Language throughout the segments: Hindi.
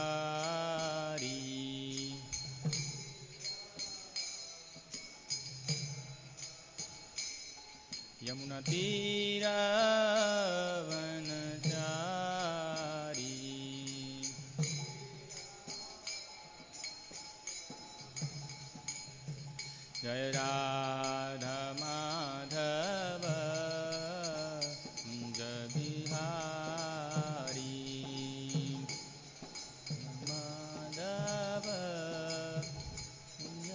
यमुनातीरवनचारी यमुनातीरवनचारी जय राधा माधव कुंज बिहारी माधव कुंज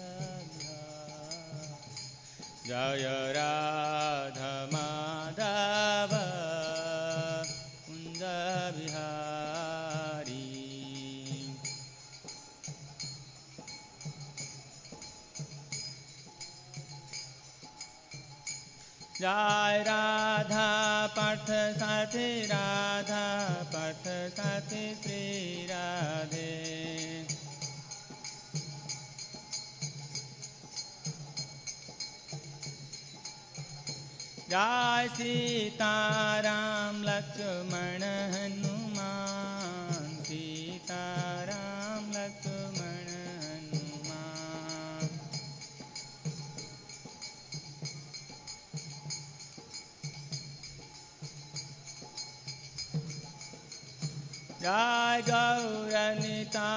बिहारी जय राधा माधव कुंज बिहारी जय राधा पार्थ साथी राधा पार्थ साथी श्री राधे जय सीताराम लक्ष्मण हनुमान सीताराम लक्ष्मण हनुमान जय गौरनिताय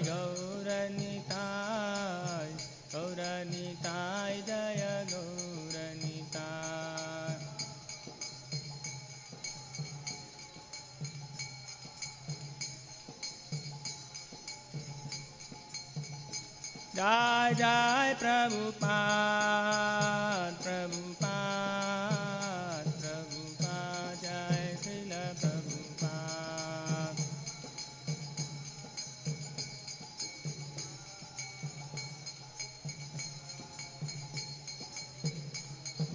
गौरनिताय गौरनिताय जय गौरनिताय जय जय प्रभुपाद प्रभुपाद प्रभुपाद जय श्रील प्रभुपाद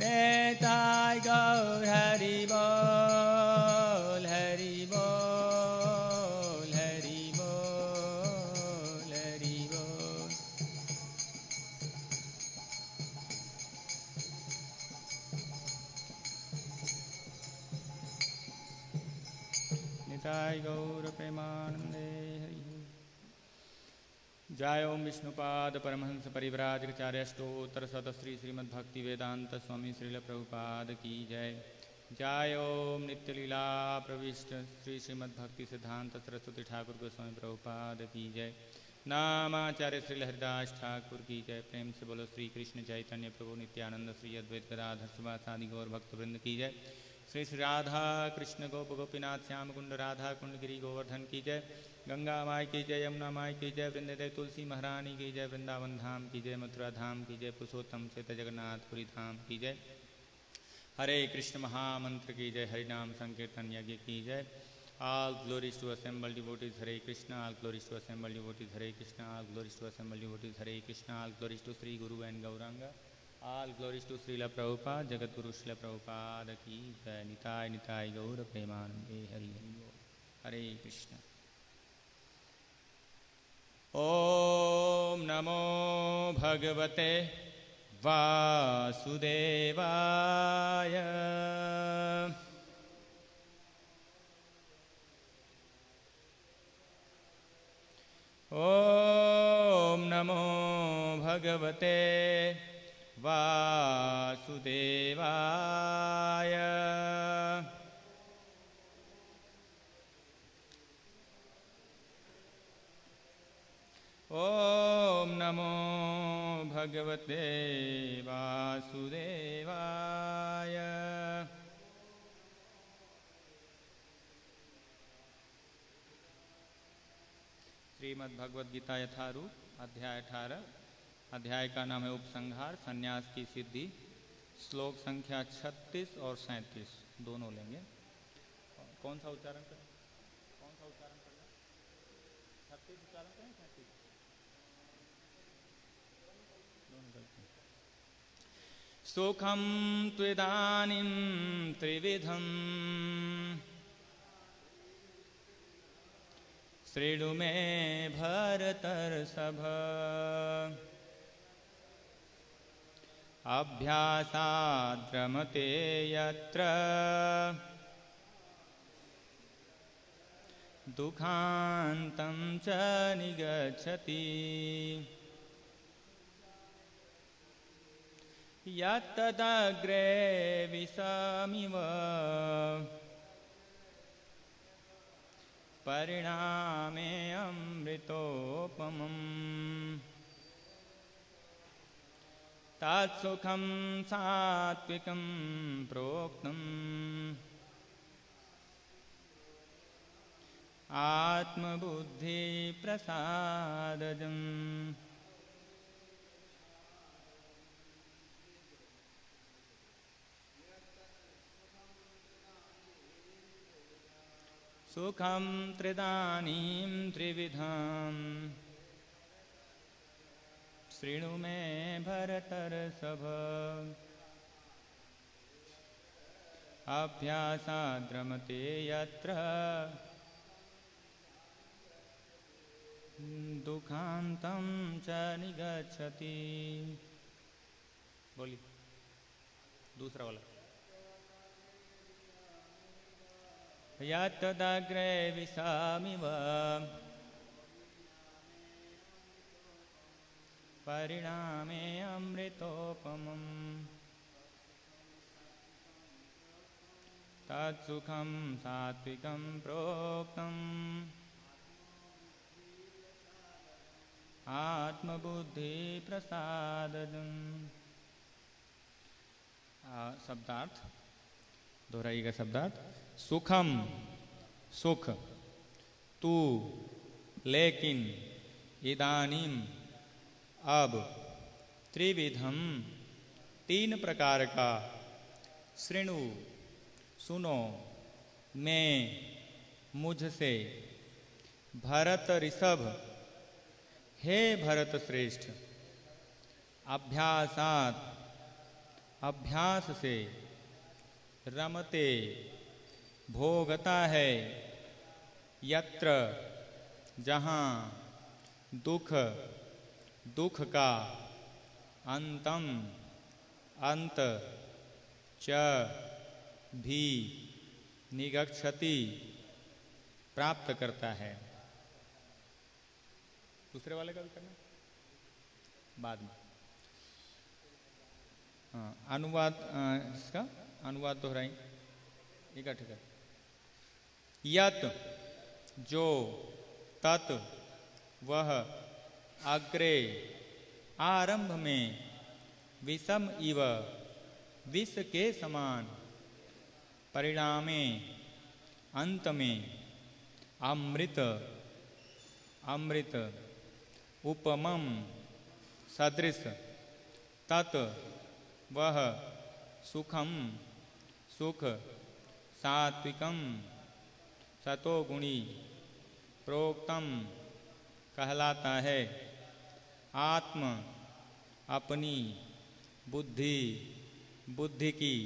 नेताय गौर हरि बोल हरि बोल हरि बोल हरि बोल निताय गौर प्रेमानंदे हरि जय ओम विष्णुपाद परमहंस परिव्राजकाचार्य अष्टोत्तर शतश्री श्रीमद्भक्ति वेदांत स्वामी श्रील प्रभुपाद की जय। जय ओम नित्य लीला प्रविष्ट श्री श्रीमद्भक्ति सिद्धांत सरस्वती ठाकुर गोस्वामी प्रभुपाद की जय। नामाचार्य श्री हरिदास ठाकुर की जय। प्रेम से बोलो श्री कृष्ण चैतन्य प्रभु नित्यानंद श्री अद्वैत गदाधर शिवासादि गौर भक्त वृंद की जय। श्री श्री राधा कृष्ण गोप गोपीनाथ श्याम कुंड राधा कुंड गिरी गोवर्धन की जय। गंगा माई की जय यमुना माई की जय वृंदादेव तुलसी महारानी की जय। वृंदावन धाम की जय मथुरा धाम की जय पुरुषोत्तम चैत जगन्नाथपुरी धाम की जय। हरे कृष्ण महामंत्र की जय। हरि नाम संकीर्तन यज्ञ की जय। All glories to assembled devotees Hare Krishna. All glories to assembled devotees Hare Krishna. All glories to assembled devotees Hare Krishna. All glories to Sri Guru and Gauranga. All glories to Srila Prabhupada, Jagat Guru Srila Prabhupada ki jai. Nitai Nitai Gaur Premanande Hari Hari Bol. Hare Krishna. Om Namo Bhagavate Vasudevaya. Om Namo Bhagavate Vasudevaya. Om Namo Bhagavate Vasudevaya. Shrimad Bhagavad Gita यथारूप अध्याय 18। अध्याय का नाम है उपसंहार संन्यास की सिद्धि। श्लोक संख्या 36 और 37 दोनों लेंगे। कौन सा उच्चारण करें? कौन सा उच्चारण करना? 36 उच्चारण करें 37 दोनों करते हैं। सुखम त्विदानीं त्रिविधम् शृणु मे भरतर्षभ। अभ्यासाद् रमते यत्र दुःखान्तं च निगच्छति यत्तदग्रे विषमिव परिणामे अमृतोपमम् तत्सुखं सात्विकं प्रोक्तम् आत्मबुद्धिप्रसादजम् सुखं त्रिदानीं त्रिविधम् शृणु मे भरतर्षभ अभ्यासाद्रमते यत्र दुःखान्तं च निगच्छति। बोलिए दूसरा वाला। यत्तदग्रे विषमिव परिणामे अमृतोपमम् तत्सुखं सात्विकं प्रोक्तम् आत्मबुद्धिप्रसादजम्। शब्दार्थ दोहराइएगा। शब्दार्थ सुखम सुख, तू लेकिन, इदानीम अब, त्रिविधम तीन प्रकार का, शृणु सुनो, मैं मुझसे, भरत ऋषभ हे भरत श्रेष्ठ, अभ्यासात अभ्यास से, रमते भोगता है, यत्र जहाँ, दुख दुख का, अंतम अंत, च भी, निगच्छति प्राप्त करता है। दूसरे वाले का भी करना बाद में। हाँ, अनुवाद इसका अनुवाद दोहराएं इकट्ठे कर। यत जो, तत् वह, अग्रे आरंभ में, विषम इव विष के समान, परिणामे अंत में, अमृत अमृत, उपमम सदृश, तत् वह, सुखम सुख, सात्विकम सतोगुणी, प्रोक्तम कहलाता है, आत्म अपनी, बुद्धि बुद्धि की,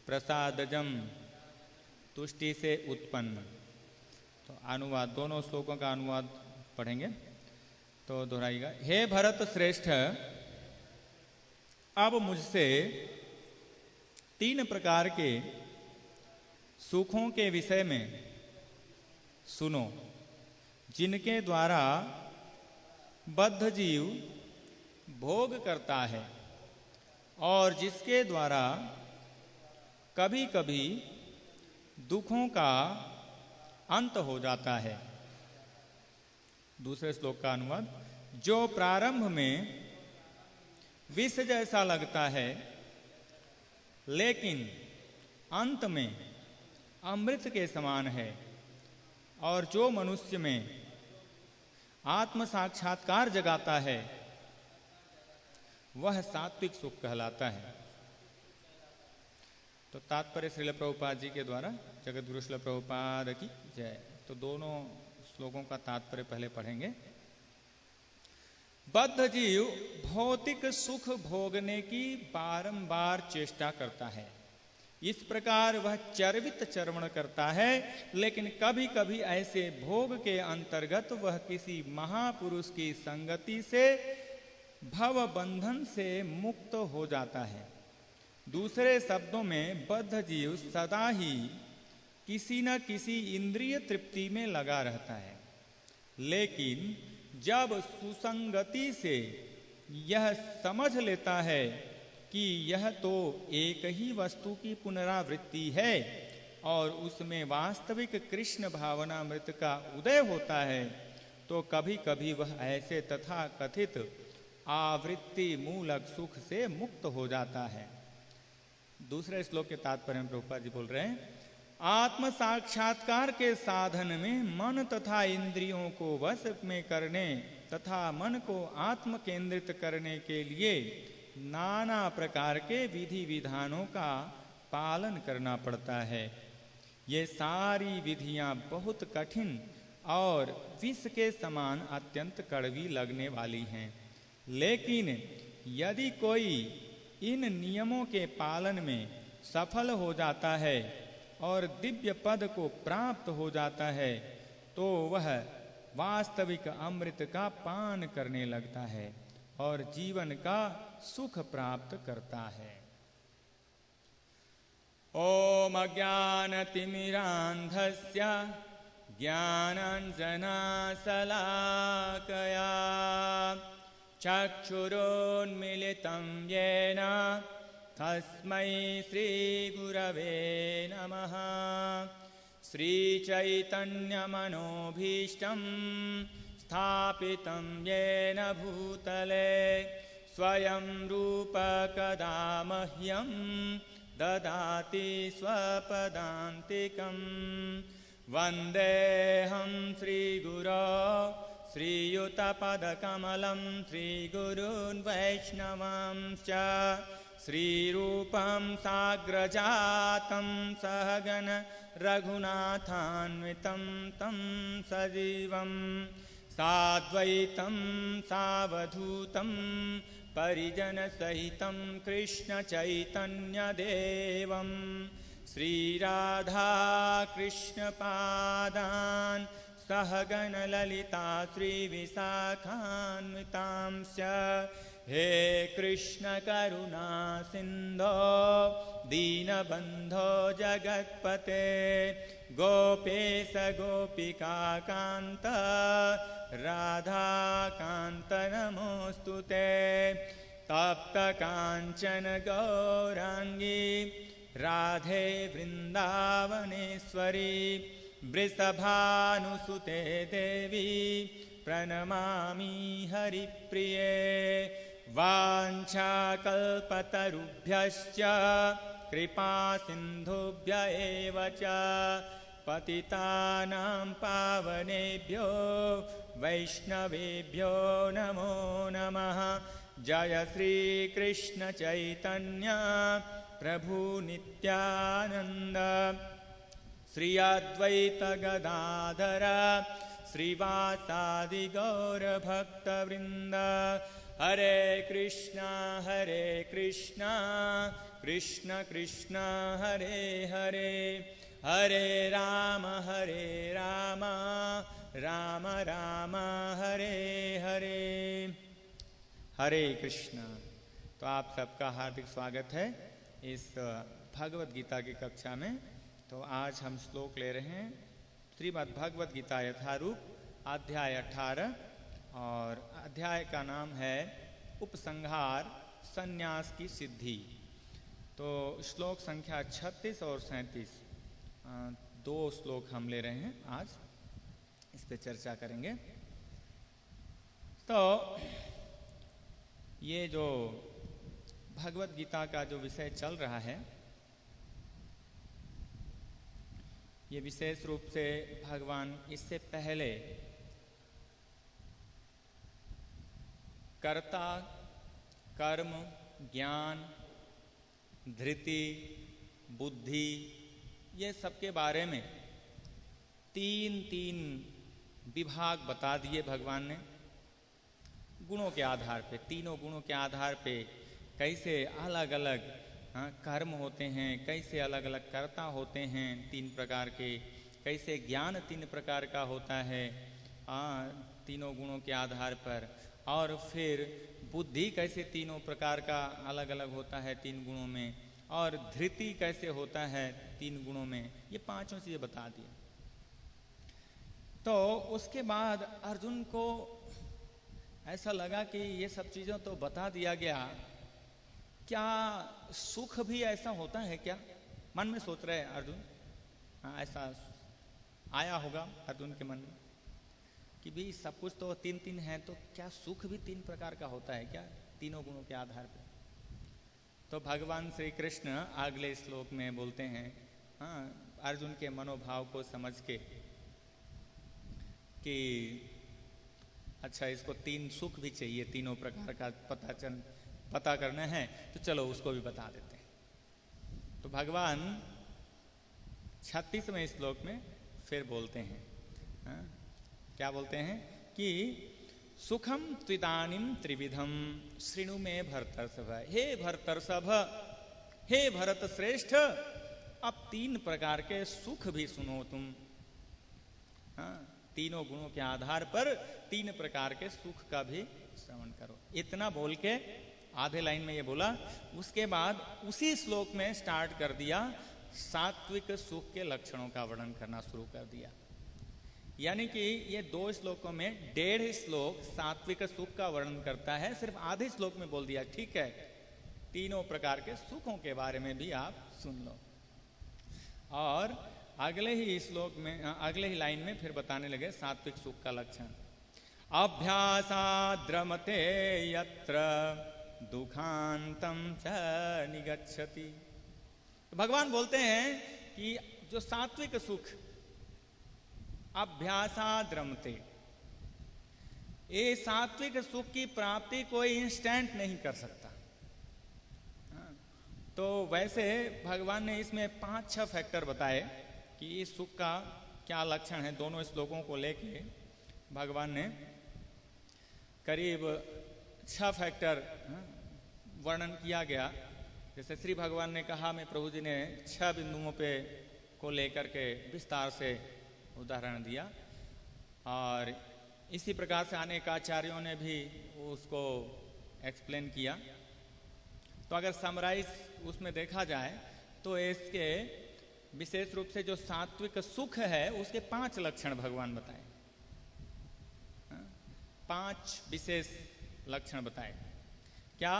प्रसादजम तुष्टि से उत्पन्न। तो अनुवाद दोनों श्लोकों का अनुवाद पढ़ेंगे तो दोहराइएगा। हे भरत श्रेष्ठ, अब मुझसे तीन प्रकार के सुखों के विषय में सुनो, जिनके द्वारा बद्ध जीव भोग करता है और जिसके द्वारा कभी कभी दुखों का अंत हो जाता है। दूसरे श्लोक का अनुवाद। जो प्रारंभ में विष जैसा लगता है लेकिन अंत में अमृत के समान है, और जो मनुष्य में आत्म साक्षात्कार जगाता है वह सात्विक सुख कहलाता है। तो तात्पर्य श्रील प्रभुपाद जी के द्वारा, जगत गुरु श्रील प्रभुपाद की जय। तो दोनों श्लोकों का तात्पर्य पहले पढ़ेंगे। बद्ध जीव भौतिक सुख भोगने की बारंबार चेष्टा करता है। इस प्रकार वह चर्वित चर्वण करता है, लेकिन कभी कभी ऐसे भोग के अंतर्गत वह किसी महापुरुष की संगति से भव बंधन से मुक्त हो जाता है। दूसरे शब्दों में बद्ध जीव सदा ही किसी न किसी इंद्रिय तृप्ति में लगा रहता है, लेकिन जब सुसंगति से यह समझ लेता है कि यह तो एक ही वस्तु की पुनरावृत्ति है और उसमें वास्तविक कृष्ण भावनामृत का उदय होता है, तो कभी कभी वह ऐसे तथा कथित आवृत्ति मूलक सुख से मुक्त हो जाता है। दूसरे श्लोक के तात्पर्य में प्रभुपाद जी बोल रहे हैं, आत्म साक्षात्कार के साधन में मन तथा इंद्रियों को वश में करने तथा मन को आत्म केंद्रित करने के लिए नाना प्रकार के विधि विधानों का पालन करना पड़ता है। ये सारी विधियां बहुत कठिन और विष के समान अत्यंत कड़वी लगने वाली हैं, लेकिन यदि कोई इन नियमों के पालन में सफल हो जाता है और दिव्य पद को प्राप्त हो जाता है, तो वह वास्तविक अमृत का पान करने लगता है और जीवन का सुख प्राप्त करता है। ओम अज्ञानतिमिरान्धस्य ज्ञानाञ्जनशलाकया चक्षुरुन्मीलितं येन तस्मै श्रीगुरवे नमः। श्रीचैतन्यमनोभीष्टं स्थापितं येन भूतले स्वयं रूप कदा मह्यं ददाति स्वपदान्तिकम्। वन्देऽहं श्रीगुरो श्रीयुतपदकमलं श्रीगुरून् वैष्णवांश्च श्रीरूपं साग्रजातं सहगण रघुनाथान्वितं तं सजीवं साद्वैतं सावधूतं परिजनसहितं कृष्णचैतन्यदेवं श्रीराधाकृष्णपादान् सहगण ललिता श्रीविशाखान्वितांश्च। हे कृष्ण करुणा सिन्धो दीनबन्धो जगत्पते गोपेश गोपिकान्त राधाकान्त नमोऽस्तुते। तप्त काञ्चन गौराङ्गी राधे वृन्दावनेश्वरी वृषभानुसुते देवी प्रणमामि हरिप्रिये। वाञ्छाकल्पतरुभ्यश्च कृपा सिन्धुभ्य एव च पतितानां पावनेभ्यो वैष्णवेभ्यो नमो नमः। जय श्री कृष्ण चैतन्य प्रभु नित्यानंद श्री अद्वैत गदाधर श्रीवासादि गौर भक्तवृंद। हरे कृष्णा कृष्ण कृष्ण हरे हरे हरे राम राम राम हरे हरे। हरे कृष्ण। तो आप सबका हार्दिक स्वागत है इस भगवत गीता की कक्षा में। तो आज हम श्लोक ले रहे हैं श्रीमद् भगवत गीता यथारूप अध्याय 18 और अध्याय का नाम है उपसंहार संन्यास की सिद्धि। तो श्लोक संख्या 36 और 37 दो श्लोक हम ले रहे हैं, आज इस पे चर्चा करेंगे। तो ये जो भगवत गीता का जो विषय चल रहा है, ये विशेष रूप से भगवान इससे पहले कर्ता, कर्म, ज्ञान, धृति, बुद्धि, ये सबके बारे में तीन विभाग बता दिए भगवान ने। गुणों के आधार पे, तीनों गुणों के आधार पे कैसे अलग अलग कर्म होते हैं, कैसे अलग अलग कर्ता होते हैं 3 प्रकार के, कैसे ज्ञान 3 प्रकार का होता है तीनों गुणों के आधार पर, और फिर बुद्धि कैसे तीनों प्रकार का अलग अलग होता है 3 गुणों में, और धृति कैसे होता है 3 गुणों में, ये 5 चीजें बता दिए। तो उसके बाद अर्जुन को ऐसा लगा कि ये सब चीजों तो बता दिया गया, क्या सुख भी ऐसा होता है क्या? मन में सोच रहे अर्जुन। हाँ, ऐसा आया होगा अर्जुन के मन में कि भी सब कुछ तो 3 है, तो क्या सुख भी 3 प्रकार का होता है क्या, तीनों गुणों के आधार पर? तो भगवान श्री कृष्ण अगले श्लोक में बोलते हैं, हाँ, अर्जुन के मनोभाव को समझ के कि अच्छा इसको 3 सुख भी चाहिए, तीनों प्रकार का पता करना है, तो चलो उसको भी बता देते हैं। तो भगवान 36वें श्लोक में फिर बोलते हैं, हाँ, क्या बोलते हैं कि सुखम त्विदानीम त्रिविधम श्रृणु में भरतर्षभ। हे भरतर्षभ, हे भरत श्रेष्ठ, अब 3 प्रकार के सुख भी सुनो तुम। हाँ, तीनों गुणों के आधार पर 3 प्रकार के सुख का भी श्रवण करो। इतना बोल के आधे लाइन में ये बोला, उसके बाद उसी श्लोक में स्टार्ट कर दिया, सात्विक सुख के लक्षणों का वर्णन करना शुरू कर दिया। यानी कि ये 2 श्लोकों में 1.5 श्लोक सात्विक सुख का वर्णन करता है, सिर्फ आधे श्लोक में बोल दिया ठीक है, तीनों प्रकार के सुखों के बारे में भी आप सुन लो। और अगले ही श्लोक में, अगले ही लाइन में फिर बताने लगे सात्विक सुख का लक्षण। अभ्यासाद्रमते यत्र दुखांतम च निगच्छति। तो भगवान बोलते हैं कि जो सात्विक सुख, अभ्यासाद्रमते, ये सात्विक सुख की प्राप्ति कोई इंस्टेंट नहीं कर सकता। तो वैसे भगवान ने इसमें 5-6 फैक्टर बताए कि इस सुख का क्या लक्षण है। दोनों श्लोकों को लेके भगवान ने करीब 6 फैक्टर वर्णन किया गया। जैसे श्री भगवान ने कहा, मैं प्रभु जी ने 6 बिंदुओं पे को लेकर के विस्तार से उदाहरण दिया, और इसी प्रकार से अनेक आचार्यों ने भी उसको एक्सप्लेन किया। तो अगर समराइज उसमें देखा जाए तो इसके विशेष रूप से जो सात्विक सुख है उसके 5 लक्षण भगवान बताए, 5 विशेष लक्षण बताए। क्या?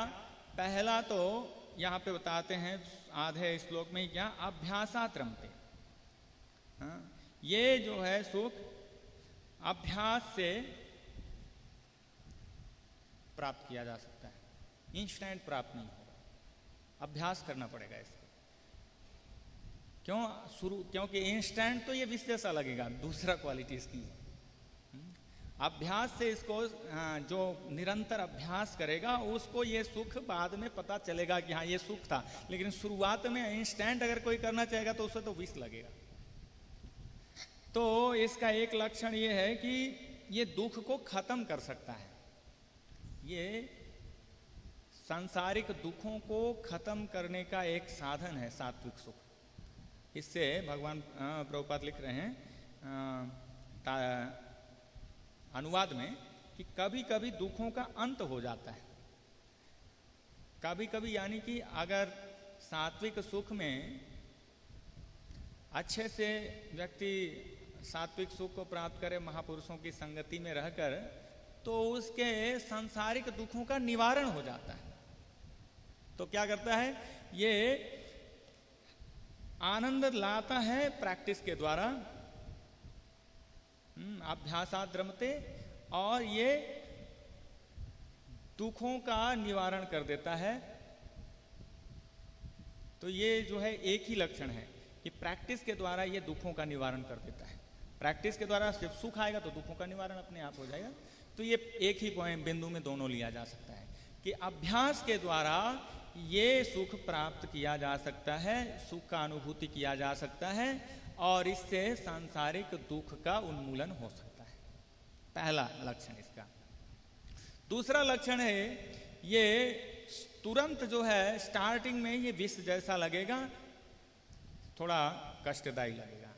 पहला तो यहां पे बताते हैं आधे श्लोक में, क्या? अभ्यासात् रमते। ये जो है सुख अभ्यास से प्राप्त किया जा सकता है, इंस्टेंट प्राप्त नहीं होगा, अभ्यास करना पड़ेगा इसको। क्योंकि इंस्टेंट तो ये विष जैसा लगेगा, दूसरा क्वालिटी इसकी है। अभ्यास से इसको जो निरंतर अभ्यास करेगा उसको ये सुख बाद में पता चलेगा कि हाँ ये सुख था, लेकिन शुरुआत में इंस्टेंट अगर कोई करना चाहेगा तो उसे तो विष लगेगा। तो इसका एक लक्षण ये है कि ये दुख को खत्म कर सकता है, ये सांसारिक दुखों को खत्म करने का एक साधन है सात्विक सुख। इससे भगवान प्रभुपाद लिख रहे हैं अनुवाद में कि कभी कभी दुखों का अंत हो जाता है, कभी कभी, यानी कि अगर सात्विक सुख में अच्छे से व्यक्ति सात्विक सुख को प्राप्त करे महापुरुषों की संगति में रहकर, तो उसके सांसारिक दुखों का निवारण हो जाता है। तो क्या करता है? ये आनंद लाता है प्रैक्टिस के द्वारा, अभ्यासात् रमते, और ये दुखों का निवारण कर देता है। तो ये जो है एक ही लक्षण है कि प्रैक्टिस के द्वारा ये दुखों का निवारण कर देता है। प्रैक्टिस के द्वारा जब सुख आएगा तो दुखों का निवारण अपने आप हो जाएगा। तो ये एक ही पॉइंट बिंदु में दोनों लिया जा सकता है कि अभ्यास के द्वारा ये सुख प्राप्त किया जा सकता है, सुख का अनुभूति किया जा सकता है, और इससे सांसारिक दुख का उन्मूलन हो सकता है। पहला लक्षण इसका। दूसरा लक्षण है, ये तुरंत जो है स्टार्टिंग में ये विष जैसा लगेगा, थोड़ा कष्टदायी लगेगा।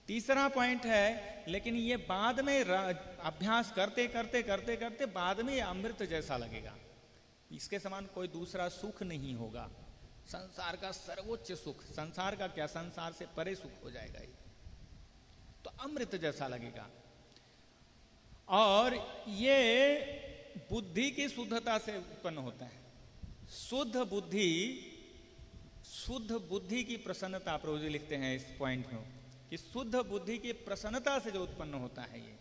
तीसरा पॉइंट है, लेकिन ये बाद में अभ्यास करते करते करते करते बाद में ये अमृत जैसा लगेगा। इसके समान कोई दूसरा सुख नहीं होगा। संसार का सर्वोच्च सुख, संसार का क्या, संसार से परे सुख हो जाएगा ये, तो अमृत जैसा लगेगा। और ये बुद्धि की शुद्धता से उत्पन्न होता है। शुद्ध बुद्धि की प्रसन्नता, प्रभु जी लिखते हैं इस पॉइंट में कि शुद्ध बुद्धि की प्रसन्नता से जो उत्पन्न होता है ये।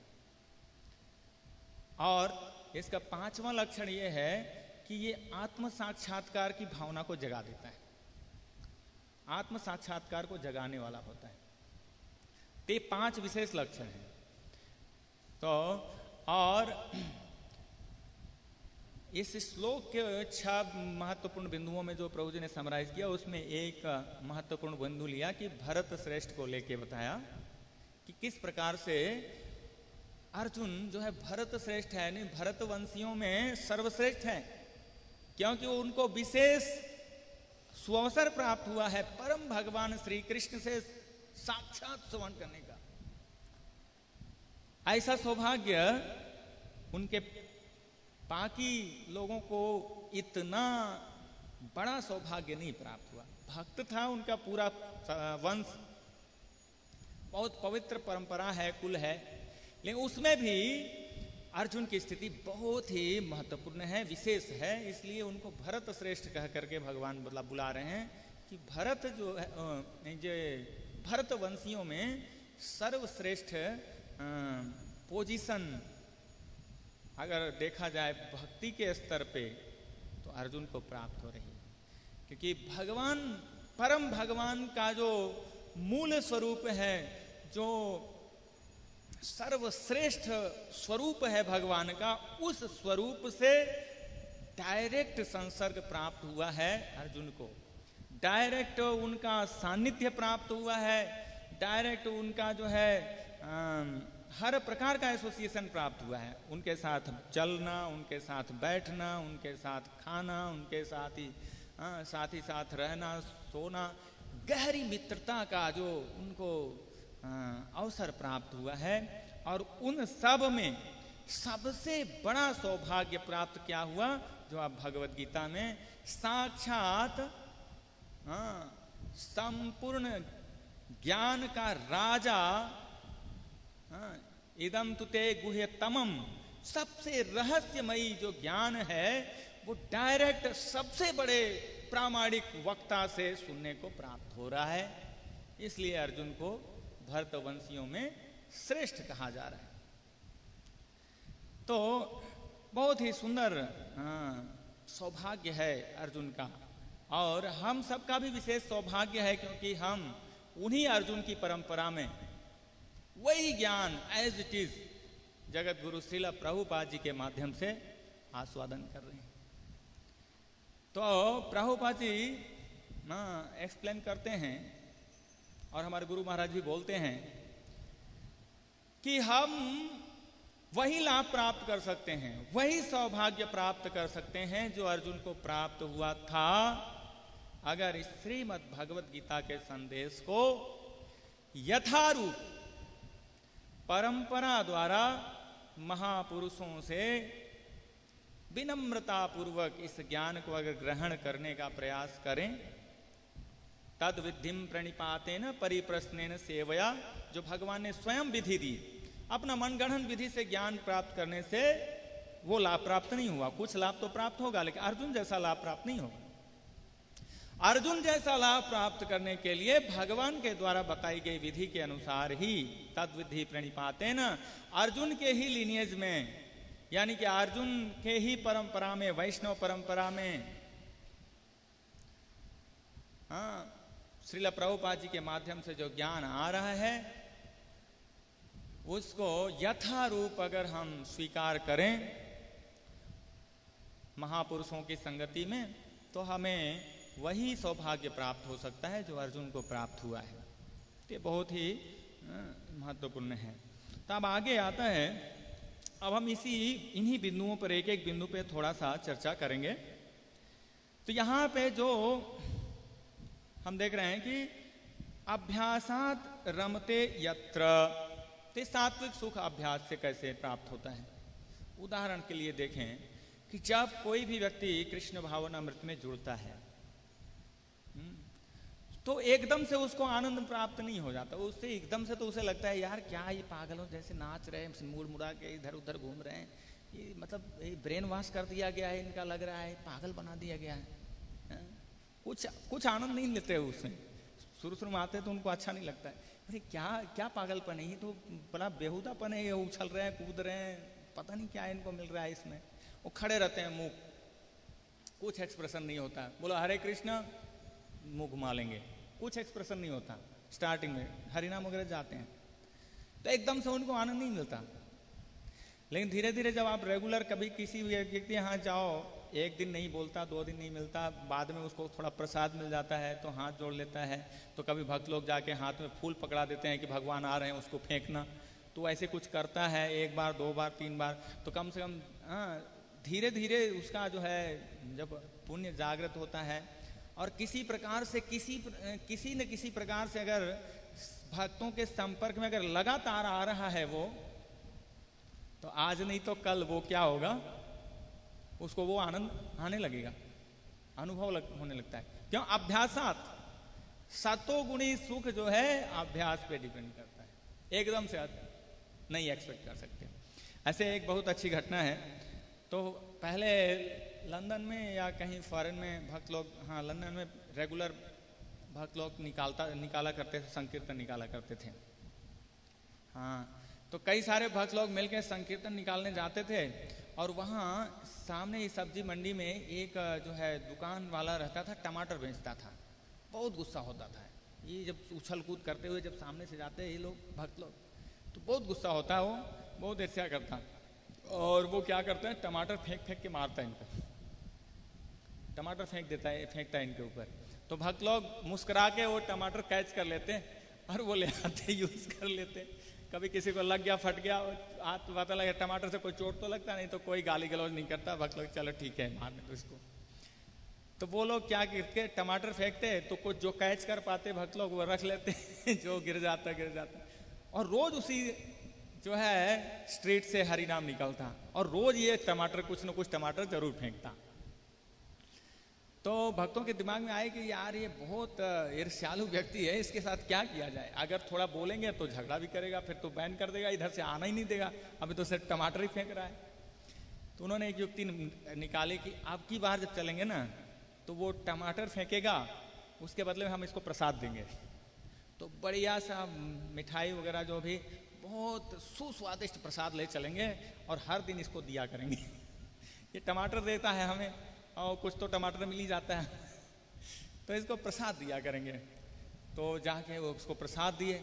और इसका 5वां लक्षण ये है कि ये आत्म साक्षात्कार की भावना को जगा देता है, आत्म साक्षात्कार को जगाने वाला होता है। तो ये 5 विशेष लक्षण हैं। तो और इस श्लोक के 6 महत्वपूर्ण बिंदुओं में जो प्रभु जी ने समराइज किया, उसमें एक महत्वपूर्ण बिंदु लिया कि भरत श्रेष्ठ को लेके बताया कि किस प्रकार से अर्जुन जो है भरत श्रेष्ठ है, नहीं भरत वंशियों में सर्वश्रेष्ठ है, क्योंकि उनको विशेष सुअवसर प्राप्त हुआ है परम भगवान श्री कृष्ण से साक्षात श्रवण करने का। ऐसा सौभाग्य उनके बाकी लोगों को इतना बड़ा सौभाग्य नहीं प्राप्त हुआ। भक्त था उनका पूरा वंश, बहुत पवित्र परंपरा है, कुल है, लेकिन उसमें भी अर्जुन की स्थिति बहुत ही महत्वपूर्ण है, विशेष है। इसलिए उनको भरत श्रेष्ठ कह करके भगवान बुला रहे हैं कि भरत जो है, जो भरत वंशियों में सर्वश्रेष्ठ पोजीशन अगर देखा जाए भक्ति के स्तर पे तो अर्जुन को प्राप्त हो रही है, क्योंकि भगवान, परम भगवान का जो मूल स्वरूप है, जो सर्वश्रेष्ठ स्वरूप है भगवान का, उस स्वरूप से डायरेक्ट संसर्ग प्राप्त हुआ है अर्जुन को, डायरेक्ट उनका सान्निध्य प्राप्त हुआ है, डायरेक्ट उनका जो है हर प्रकार का एसोसिएशन प्राप्त हुआ है। उनके साथ चलना, उनके साथ बैठना, उनके साथ खाना, उनके साथ ही साथ रहना, सोना, गहरी मित्रता का जो उनको अवसर प्राप्त हुआ है। और उन सब में सबसे बड़ा सौभाग्य प्राप्त क्या हुआ, जो आप भगवत गीता में साक्षात संपूर्ण ज्ञान का राजा, इदम तुते गुह्यतमम, सबसे रहस्यमयी जो ज्ञान है वो डायरेक्ट सबसे बड़े प्रामाणिक वक्ता से सुनने को प्राप्त हो रहा है। इसलिए अर्जुन को भरतवंशियों में श्रेष्ठ कहा जा रहा है। तो बहुत ही सुंदर सौभाग्य है अर्जुन का, और हम सबका भी विशेष सौभाग्य है, क्योंकि हम उन्हीं अर्जुन की परंपरा में वही ज्ञान as it is Jagat Guru Srila Prabhupada ji के माध्यम से आस्वादन कर रहे हैं। तो प्रभुपाद जी एक्सप्लेन करते हैं, और हमारे गुरु महाराज भी बोलते हैं कि हम वही लाभ प्राप्त कर सकते हैं, वही सौभाग्य प्राप्त कर सकते हैं जो अर्जुन को प्राप्त हुआ था, अगर इस श्रीमद् भगवत गीता के संदेश को यथारूप परंपरा द्वारा महापुरुषों से विनम्रता पूर्वक इस ज्ञान को अगर ग्रहण करने का प्रयास करें, तद विधिम प्रणिपातेन परिप्रश्नेन सेवया, जो भगवान ने स्वयं विधि दी, अपना मनगढ़ंत विधि से ज्ञान प्राप्त करने से वो लाभ प्राप्त नहीं हुआ। कुछ लाभ तो प्राप्त होगा, लेकिन अर्जुन जैसा लाभ प्राप्त नहीं होगा। अर्जुन जैसा लाभ प्राप्त करने के लिए भगवान के द्वारा बताई गई विधि के अनुसार ही तद विधि प्रणिपातेन, अर्जुन के ही लिनियज में, यानी कि अर्जुन के ही परंपरा में, वैष्णव परंपरा में, श्रील प्रभुपाद जी के माध्यम से जो ज्ञान आ रहा है, उसको यथारूप अगर हम स्वीकार करें महापुरुषों की संगति में, तो हमें वही सौभाग्य प्राप्त हो सकता है जो अर्जुन को प्राप्त हुआ है। ये बहुत ही महत्वपूर्ण है। तो अब आगे आता है, अब हम इन्हीं बिंदुओं पर एक एक बिंदु पे थोड़ा सा चर्चा करेंगे। तो यहाँ पे जो हम देख रहे हैं कि अभ्यासात रमते यत्र, ते सात्विक सुख अभ्यास से कैसे प्राप्त होता है। उदाहरण के लिए देखें कि जब कोई भी व्यक्ति कृष्ण भावनामृत में जुड़ता है, तो एकदम से उसको आनंद प्राप्त नहीं हो जाता, उससे एकदम से तो उसे लगता है यार क्या ये पागलों जैसे नाच रहे हैं, मुड़ मुड़ा के इधर उधर घूम रहे हैं, ये मतलब ये ब्रेन वॉश कर दिया गया है इनका, लग रहा है पागल बना दिया गया है। कुछ आनंद नहीं लेते हैं उससे। शुरू में आते तो उनको अच्छा नहीं लगता है, अरे क्या क्या पागलपन है, ये तो बड़ा बेहुदापन है, ये उछल रहे हैं कूद रहे हैं, पता नहीं क्या इनको मिल रहा है इसमें। वो खड़े रहते हैं, मुंह कुछ एक्सप्रेशन नहीं होता, बोलो हरे कृष्णा मुंह घुमा लेंगे, कुछ एक्सप्रेशन नहीं होता। स्टार्टिंग में हरिनाम वगैरह जाते हैं तो एकदम से उनको आनंद नहीं मिलता, लेकिन धीरे धीरे जब आप रेगुलर कभी किसी व्यक्ति यहाँ जाओ, एक दिन नहीं बोलता, 2 दिन नहीं मिलता, बाद में उसको थोड़ा प्रसाद मिल जाता है तो हाथ जोड़ लेता है, तो कभी भक्त लोग जाके हाथ में फूल पकड़ा देते हैं कि भगवान आ रहे हैं उसको फेंकना, तो ऐसे कुछ करता है 1 बार 2 बार 3 बार, तो कम से कम धीरे धीरे उसका जो है जब पुण्य जागृत होता है, और किसी प्रकार से किसी न किसी प्रकार से अगर भक्तों के संपर्क में अगर लगातार आ रहा है वो, तो आज नहीं तो कल वो क्या होगा, उसको वो आनंद आने लगेगा, अनुभव होने लगता है। क्यों? अभ्यासात, सतोगुणी सुख जो है अभ्यास पे डिपेंड करता है, एकदम से नहीं एक्सपेक्ट कर सकते। ऐसे एक बहुत अच्छी घटना है, तो पहले लंदन में या कहीं फॉरेन में भक्त लोग, हाँ लंदन में रेगुलर भक्त लोग निकाला करते थे, संकीर्तन निकाला करते थे। हाँ, तो कई सारे भक्त लोग मिलकर संकीर्तन निकालने जाते थे, और वहाँ सामने ही सब्जी मंडी में एक जो है दुकान वाला रहता था, टमाटर बेचता था। बहुत गुस्सा होता था, ये जब उछल कूद करते हुए जब सामने से जाते ये लोग भक्त लोग, तो बहुत गुस्सा होता है, वो बहुत ईर्ष्या करता, और वो क्या करता है, टमाटर फेंक फेंक के मारता है इनको, टमाटर फेंकता है इनके ऊपर। तो भक्त लोग मुस्कुरा के वो टमाटर कैच कर लेते और वो ले आते, यूज कर लेते। कभी किसी को लग गया, फट गया हाथ, पता लगा टमाटर से कोई चोट तो लगता नहीं, तो कोई गाली गलौज नहीं करता, भक्त लोग चलो ठीक है मारने दो इसको। तो वो लोग क्या करते, टमाटर फेंकते तो कुछ जो कैच कर पाते भक्त लोग वो रख लेते जो गिर जाता। और रोज उसी जो है स्ट्रीट से हरिनाम निकलता, और रोज ये टमाटर कुछ न कुछ टमाटर जरूर फेंकता। तो भक्तों के दिमाग में आए कि यार ये बहुत ईर्ष्यालु व्यक्ति है, इसके साथ क्या किया जाए, अगर थोड़ा बोलेंगे तो झगड़ा भी करेगा, फिर तो बैन कर देगा, इधर से आना ही नहीं देगा, अभी तो सिर्फ टमाटर ही फेंक रहा है। तो उन्होंने एक युक्ति निकाली कि अब की बार जब चलेंगे ना, तो वो टमाटर फेंकेगा, उसके बदले में हम इसको प्रसाद देंगे। तो बढ़िया सा मिठाई वगैरह जो भी बहुत सुस्वादिष्ट प्रसाद ले चलेंगे, और हर दिन इसको दिया करेंगे ये टमाटर देता है हमें, और कुछ तो टमाटर मिल ही जाता है तो इसको प्रसाद दिया करेंगे। तो जाके वो उसको प्रसाद दिए,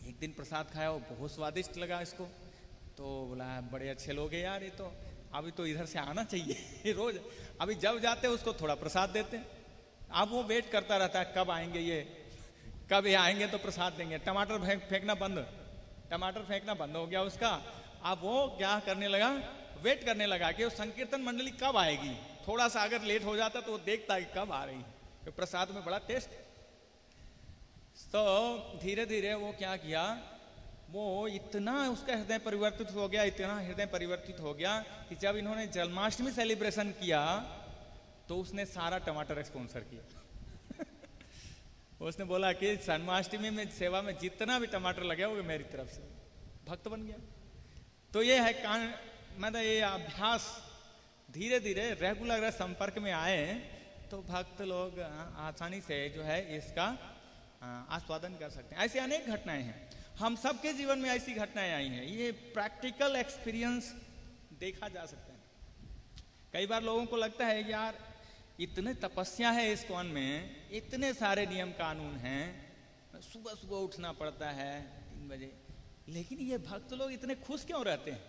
एक दिन प्रसाद खाया, वो बहुत स्वादिष्ट लगा इसको, तो बोला बड़े अच्छे लोग हैं यार, ये तो अभी तो इधर से आना चाहिए रोज, अभी जब जाते उसको थोड़ा प्रसाद देते। अब वो वेट करता रहता है कब आएंगे ये, कब ये आएंगे तो प्रसाद देंगे। टमाटर फेंकना बंद हो गया उसका। अब वो क्या करने लगा, वेट करने लगा कि वो संकीर्तन मंडली कब आएगी, थोड़ा सा अगर लेट हो जाता तो वो देखता है कब आ रही है, तो प्रसाद में बड़ा टेस्ट। तो धीरे धीरे वो क्या किया, वो इतना उसका हृदय परिवर्तित हो गया कि जब इन्होंने जन्माष्टमी सेलिब्रेशन किया तो उसने सारा टमाटर स्पॉन्सर किया उसने बोला कि जन्माष्टमी में सेवा में जितना भी टमाटर लगे वो मेरी तरफ से, भक्त बन गया। तो ये है मतलब ये अभ्यास धीरे धीरे रेगुलर संपर्क में आए तो भक्त लोग आसानी से जो है इसका आस्वादन कर सकते हैं। ऐसी अनेक घटनाएं हैं, हम सबके जीवन में ऐसी घटनाएं आई हैं, ये प्रैक्टिकल एक्सपीरियंस देखा जा सकता है। कई बार लोगों को लगता है यार इतने तपस्या है इस्कॉन में, इतने सारे नियम कानून हैं, सुबह सुबह उठना पड़ता है 3 बजे, लेकिन ये भक्त लोग इतने खुश क्यों रहते हैं।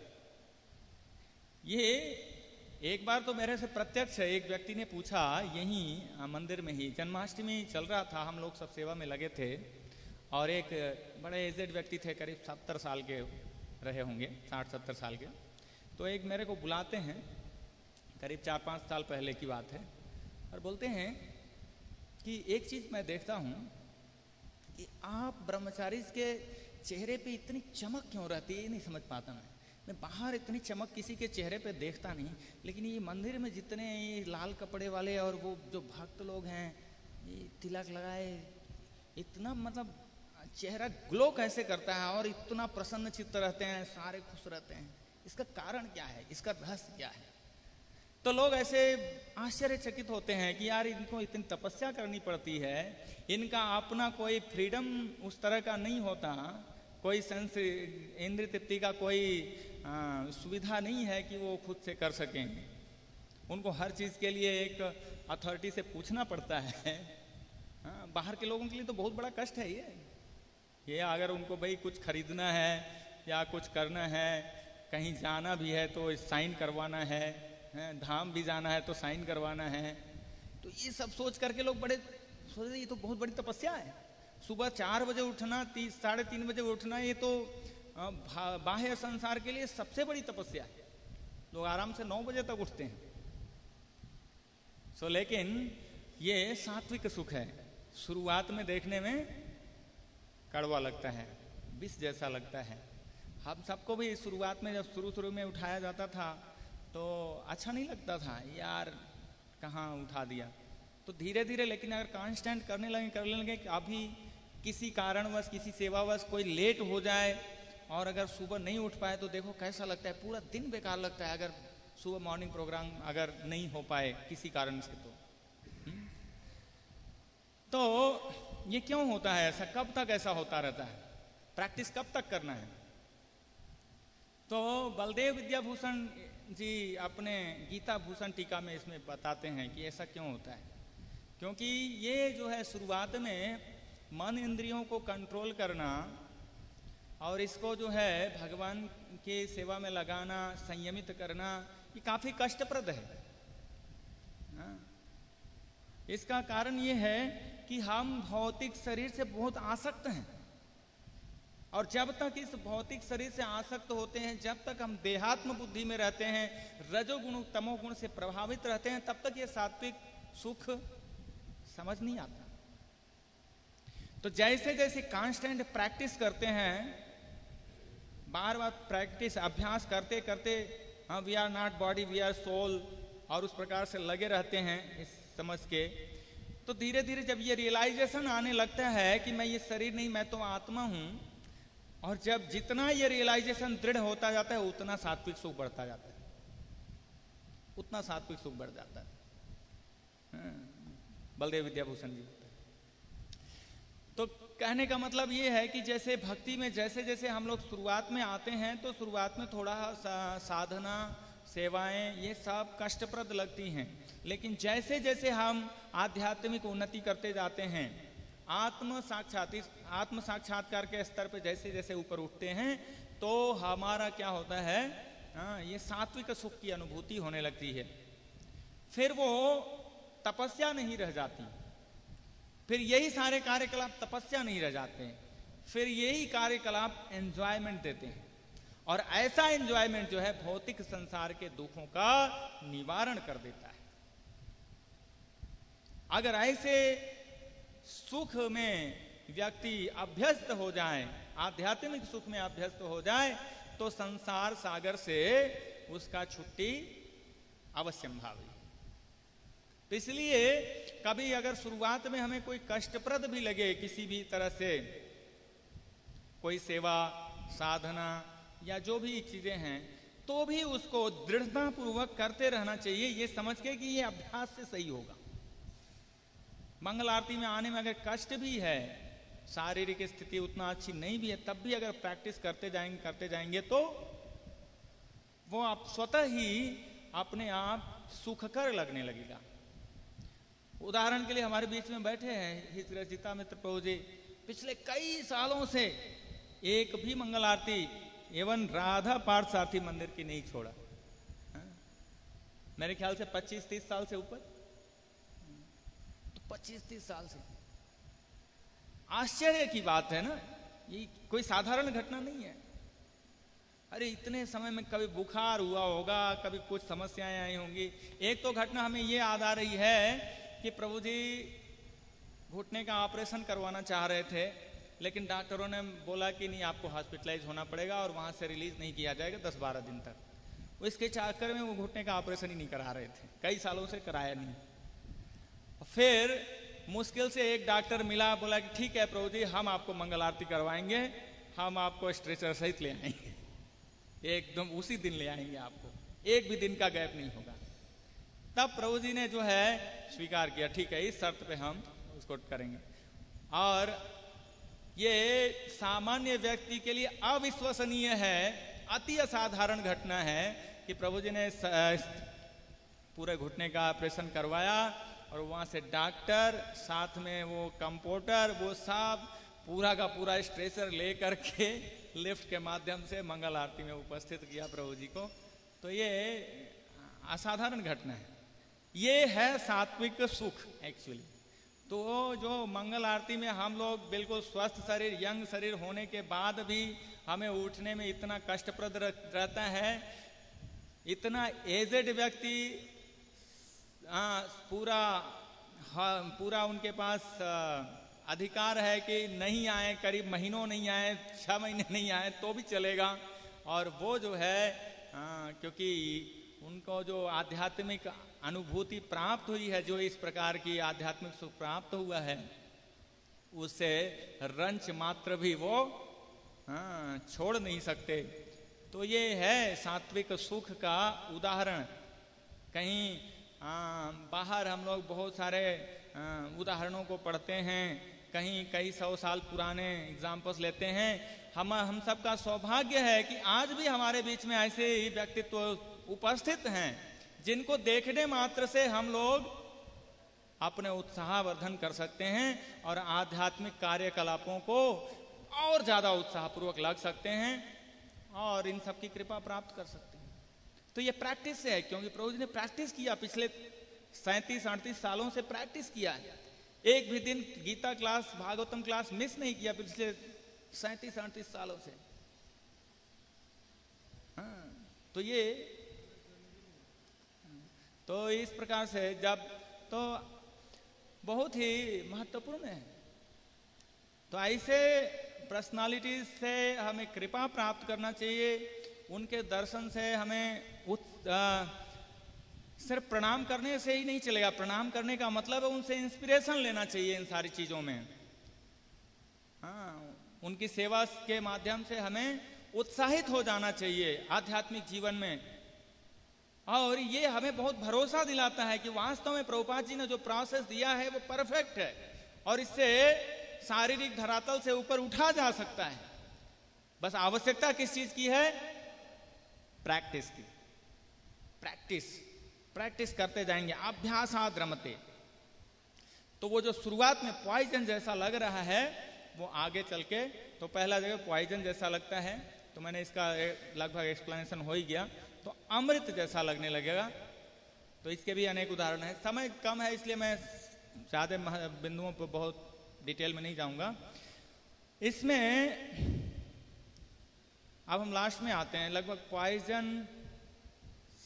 ये एक बार तो मेरे से प्रत्यक्ष एक व्यक्ति ने पूछा, यहीं मंदिर में ही जन्माष्टमी चल रहा था, हम लोग सब सेवा में लगे थे, और एक बड़े एजेड व्यक्ति थे, करीब 70 साल के रहे होंगे, 60-70 साल के। तो एक मेरे को बुलाते हैं, करीब 4-5 साल पहले की बात है, और बोलते हैं कि एक चीज़ मैं देखता हूँ कि आप ब्रह्मचारी के चेहरे पे इतनी चमक क्यों रहती है, ये नहीं समझ पाता मैं बाहर इतनी चमक किसी के चेहरे पे देखता नहीं, लेकिन ये मंदिर में जितने ये लाल कपड़े वाले और वो जो भक्त लोग हैं, ये तिलक लगाए इतना मतलब चेहरा ग्लो कैसे करता है और इतना प्रसन्न चित्त रहते हैं, सारे खुश रहते हैं? इसका कारण क्या है, इसका रहस्य क्या है? तो लोग ऐसे आश्चर्यचकित होते हैं कि यार इनको इतनी तपस्या करनी पड़ती है, इनका अपना कोई फ्रीडम उस तरह का नहीं होता, कोई सेंस इंद्रिय तृप्ति का कोई सुविधा नहीं है कि वो खुद से कर सकें। उनको हर चीज़ के लिए एक अथॉरिटी से पूछना पड़ता है। बाहर के लोगों के लिए तो बहुत बड़ा कष्ट है ये अगर उनको भाई कुछ खरीदना है या कुछ करना है, कहीं जाना भी है तो साइन करवाना है, धाम भी जाना है तो साइन करवाना है, तो ये सब सोच करके लोग बड़े सोच रहे ये तो बहुत बड़ी तपस्या है। सुबह 4 बजे उठना, 3-3:30 बजे उठना, ये तो बाह्य संसार के लिए सबसे बड़ी तपस्या है। लोग आराम से 9 बजे तक उठते हैं। लेकिन ये सात्विक सुख है, शुरुआत में देखने में कड़वा लगता है, विष जैसा लगता है। हम सबको भी शुरुआत में जब शुरू में उठाया जाता था तो अच्छा नहीं लगता था, यार कहाँ उठा दिया। तो धीरे धीरे लेकिन अगर कांस्टेंट करने लगे कि अभी किसी कारणवश, किसी सेवावश कोई लेट हो जाए और अगर सुबह नहीं उठ पाए तो देखो कैसा लगता है, पूरा दिन बेकार लगता है अगर सुबह मॉर्निंग प्रोग्राम अगर नहीं हो पाए किसी कारण से। तो ये क्यों होता है ऐसा, कब तक ऐसा होता रहता है, प्रैक्टिस कब तक करना है? तो बलदेव विद्याभूषण जी अपने गीता भूषण टीका में इसमें बताते हैं कि ऐसा क्यों होता है। क्योंकि ये जो है शुरुआत में मन इंद्रियों को कंट्रोल करना और इसको जो है भगवान की सेवा में लगाना, संयमित करना, ये काफी कष्टप्रद है। इसका कारण ये है कि हम भौतिक शरीर से बहुत आसक्त हैं, और जब तक इस भौतिक शरीर से आसक्त होते हैं, जब तक हम देहात्म बुद्धि में रहते हैं, रजोगुण तमोगुण से प्रभावित रहते हैं, तब तक ये सात्विक सुख समझ नहीं आता। तो जैसे जैसे कांस्टेंट प्रैक्टिस करते हैं, बार बार प्रैक्टिस अभ्यास करते करते, हाँ we are not body we are soul, और उस प्रकार से लगे रहते हैं इस समझ के, तो धीरे धीरे जब ये रियलाइजेशन आने लगता है कि मैं ये शरीर नहीं, मैं तो आत्मा हूं, और जब जितना ये रियलाइजेशन दृढ़ होता जाता है उतना सात्विक सुख बढ़ता जाता है, उतना सात्विक सुख बढ़ जाता है। बलदेव विद्याभूषण जी। तो कहने का मतलब ये है कि जैसे भक्ति में जैसे जैसे हम लोग शुरुआत में आते हैं तो शुरुआत में थोड़ा साधना, सेवाएं, ये सब कष्टप्रद लगती हैं, लेकिन जैसे जैसे हम आध्यात्मिक उन्नति करते जाते हैं, आत्म साक्षात्कार के स्तर पे जैसे जैसे ऊपर उठते हैं, तो हमारा क्या होता है, ये सात्विक सुख की अनुभूति होने लगती है। फिर वो तपस्या नहीं रह जाती, फिर यही सारे कार्यकलाप तपस्या नहीं रह जाते, फिर यही कार्यकलाप एंजॉयमेंट देते हैं, और ऐसा एंजॉयमेंट जो है भौतिक संसार के दुखों का निवारण कर देता है। अगर ऐसे सुख में व्यक्ति अभ्यस्त हो जाए, आध्यात्मिक सुख में अभ्यस्त हो जाए, तो संसार सागर से उसका छुट्टी अवश्यंभावी। तो इसलिए कभी अगर शुरुआत में हमें कोई कष्टप्रद भी लगे किसी भी तरह से, कोई सेवा, साधना या जो भी चीजें हैं, तो भी उसको दृढ़ता पूर्वक करते रहना चाहिए, ये समझ के कि ये अभ्यास से सही होगा। मंगल आरती में आने में अगर कष्ट भी है, शारीरिक स्थिति उतना अच्छी नहीं भी है, तब भी अगर प्रैक्टिस करते जाएंगे तो वो आप स्वतः ही अपने आप सुखकर लगने लगेगा। उदाहरण के लिए हमारे बीच में बैठे हैं हित रचिता मित्र प्रभु जी, पिछले कई सालों से एक भी मंगल आरती एवं राधा पार्थ सारथी मंदिर की नहीं छोड़ा। मेरे ख्याल से 25-30 साल से ऊपर, 25-30 साल से। आश्चर्य की बात है ना, ये कोई साधारण घटना नहीं है। अरे इतने समय में कभी बुखार हुआ होगा, कभी कुछ समस्याएं आई होंगी। एक तो घटना हमें ये याद आ रही है कि प्रभु जी घुटने का ऑपरेशन करवाना चाह रहे थे, लेकिन डॉक्टरों ने बोला कि नहीं, आपको हॉस्पिटलाइज होना पड़ेगा और वहां से रिलीज नहीं किया जाएगा 10-12 दिन तक। इसके चक्कर में वो घुटने का ऑपरेशन ही नहीं करा रहे थे, कई सालों से कराया नहीं। फिर मुश्किल से एक डॉक्टर मिला, बोला कि ठीक है प्रभु जी, हम आपको मंगल आरती करवाएंगे, हम आपको स्ट्रेचर सहित ले आएंगे, एकदम उसी दिन ले आएंगे आपको, एक भी दिन का गैप नहीं होगा। तब प्रभु जी ने जो है स्वीकार किया, ठीक है इस शर्त पे हम उसको करेंगे। और ये सामान्य व्यक्ति के लिए अविश्वसनीय है, अति असाधारण घटना है कि प्रभु जी ने पूरे घुटने का ऑपरेशन करवाया और वहां से डॉक्टर, साथ में वो कंपाउंडर, वो सब पूरा का पूरा स्ट्रेचर ले करके लिफ्ट के माध्यम से मंगल आरती में उपस्थित किया प्रभु जी को। तो ये असाधारण घटना है, ये है सात्विक सुख एक्चुअली। तो जो मंगल आरती में हम लोग बिल्कुल स्वस्थ शरीर, यंग शरीर होने के बाद भी हमें उठने में इतना कष्टप्रद रहता है, इतना एजेड व्यक्ति पूरा उनके पास अधिकार है कि नहीं आए, करीब महीनों नहीं आए, 6 महीने नहीं आए तो भी चलेगा। और वो जो है क्योंकि उनको जो आध्यात्मिक अनुभूति प्राप्त हुई है, जो इस प्रकार की आध्यात्मिक सुख प्राप्त हुआ है, उससे रंच मात्र भी वो छोड़ नहीं सकते। तो ये है सात्विक सुख का उदाहरण। कहीं बाहर हम लोग बहुत सारे उदाहरणों को पढ़ते हैं, कहीं कई 100 साल पुराने एग्जाम्पल्स लेते हैं। हम सबका सौभाग्य है कि आज भी हमारे बीच में ऐसे ही व्यक्तित्व उपस्थित हैं जिनको देखने मात्र से हम लोग अपने उत्साहवर्धन कर सकते हैं और आध्यात्मिक कार्यकलापों को और ज्यादा उत्साहपूर्वक लग सकते हैं और इन सब की कृपा प्राप्त कर सकते हैं। तो ये प्रैक्टिस से है, क्योंकि प्रभु जी ने प्रैक्टिस किया, पिछले 37-38 सालों से प्रैक्टिस किया है। एक भी दिन Gita class, Bhagavatam class miss नहीं किया पिछले 37-38 सालों से। तो ये तो इस प्रकार से जब तो बहुत ही महत्वपूर्ण है। तो ऐसे पर्सनालिटीज से हमें कृपा प्राप्त करना चाहिए, उनके दर्शन से हमें सिर्फ प्रणाम करने से ही नहीं चलेगा। प्रणाम करने का मतलब है उनसे इंस्पिरेशन लेना चाहिए इन सारी चीजों में। उनकी सेवा के माध्यम से हमें उत्साहित हो जाना चाहिए आध्यात्मिक जीवन में। और ये हमें बहुत भरोसा दिलाता है कि वास्तव में प्रभुपाद जी ने जो प्रोसेस दिया है वो परफेक्ट है और इससे शारीरिक धरातल से ऊपर उठा जा सकता है। बस आवश्यकता किस चीज की है? प्रैक्टिस की। प्रैक्टिस करते जाएंगे, अभ्यासाद रमते। तो वो जो शुरुआत में पॉइजन जैसा लग रहा है वो आगे चल के, तो पहला जगह पॉइजन जैसा लगता है, तो मैंने इसका लगभग एक्सप्लेनेशन हो ही गया। तो अमृत जैसा लगने लगेगा। तो इसके भी अनेक उदाहरण है। समय कम है इसलिए मैं ज्यादा बिंदुओं पर बहुत डिटेल में नहीं जाऊंगा। इसमें अब हम लास्ट में आते हैं। लगभग पॉइजन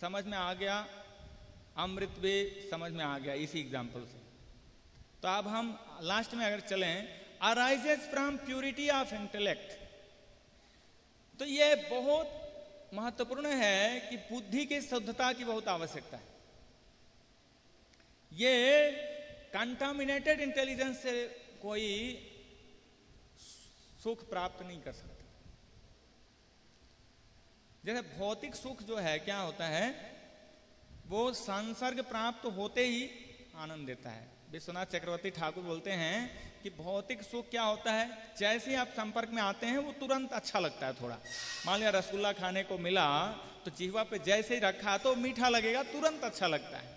समझ में आ गया, अमृत भी समझ में आ गया इसी एग्जाम्पल से। तो अब हम लास्ट में अगर चलें, arises from purity of intellect. तो ये बहुत महत्वपूर्ण है कि बुद्धि की शुद्धता की बहुत आवश्यकता है। ये कंटामिनेटेड इंटेलिजेंस से कोई सुख प्राप्त नहीं कर सकता। जैसे भौतिक सुख जो है क्या होता है, वो संसर्ग प्राप्त होते ही आनंद देता है। विश्वनाथ चक्रवर्ती ठाकुर बोलते हैं कि भौतिक सुख क्या होता है, जैसे ही आप संपर्क में आते हैं वो तुरंत अच्छा लगता है। थोड़ा मान लिया रसगुल्ला खाने को मिला तो जिह्वा पे जैसे ही रखा तो मीठा लगेगा, तुरंत अच्छा लगता है।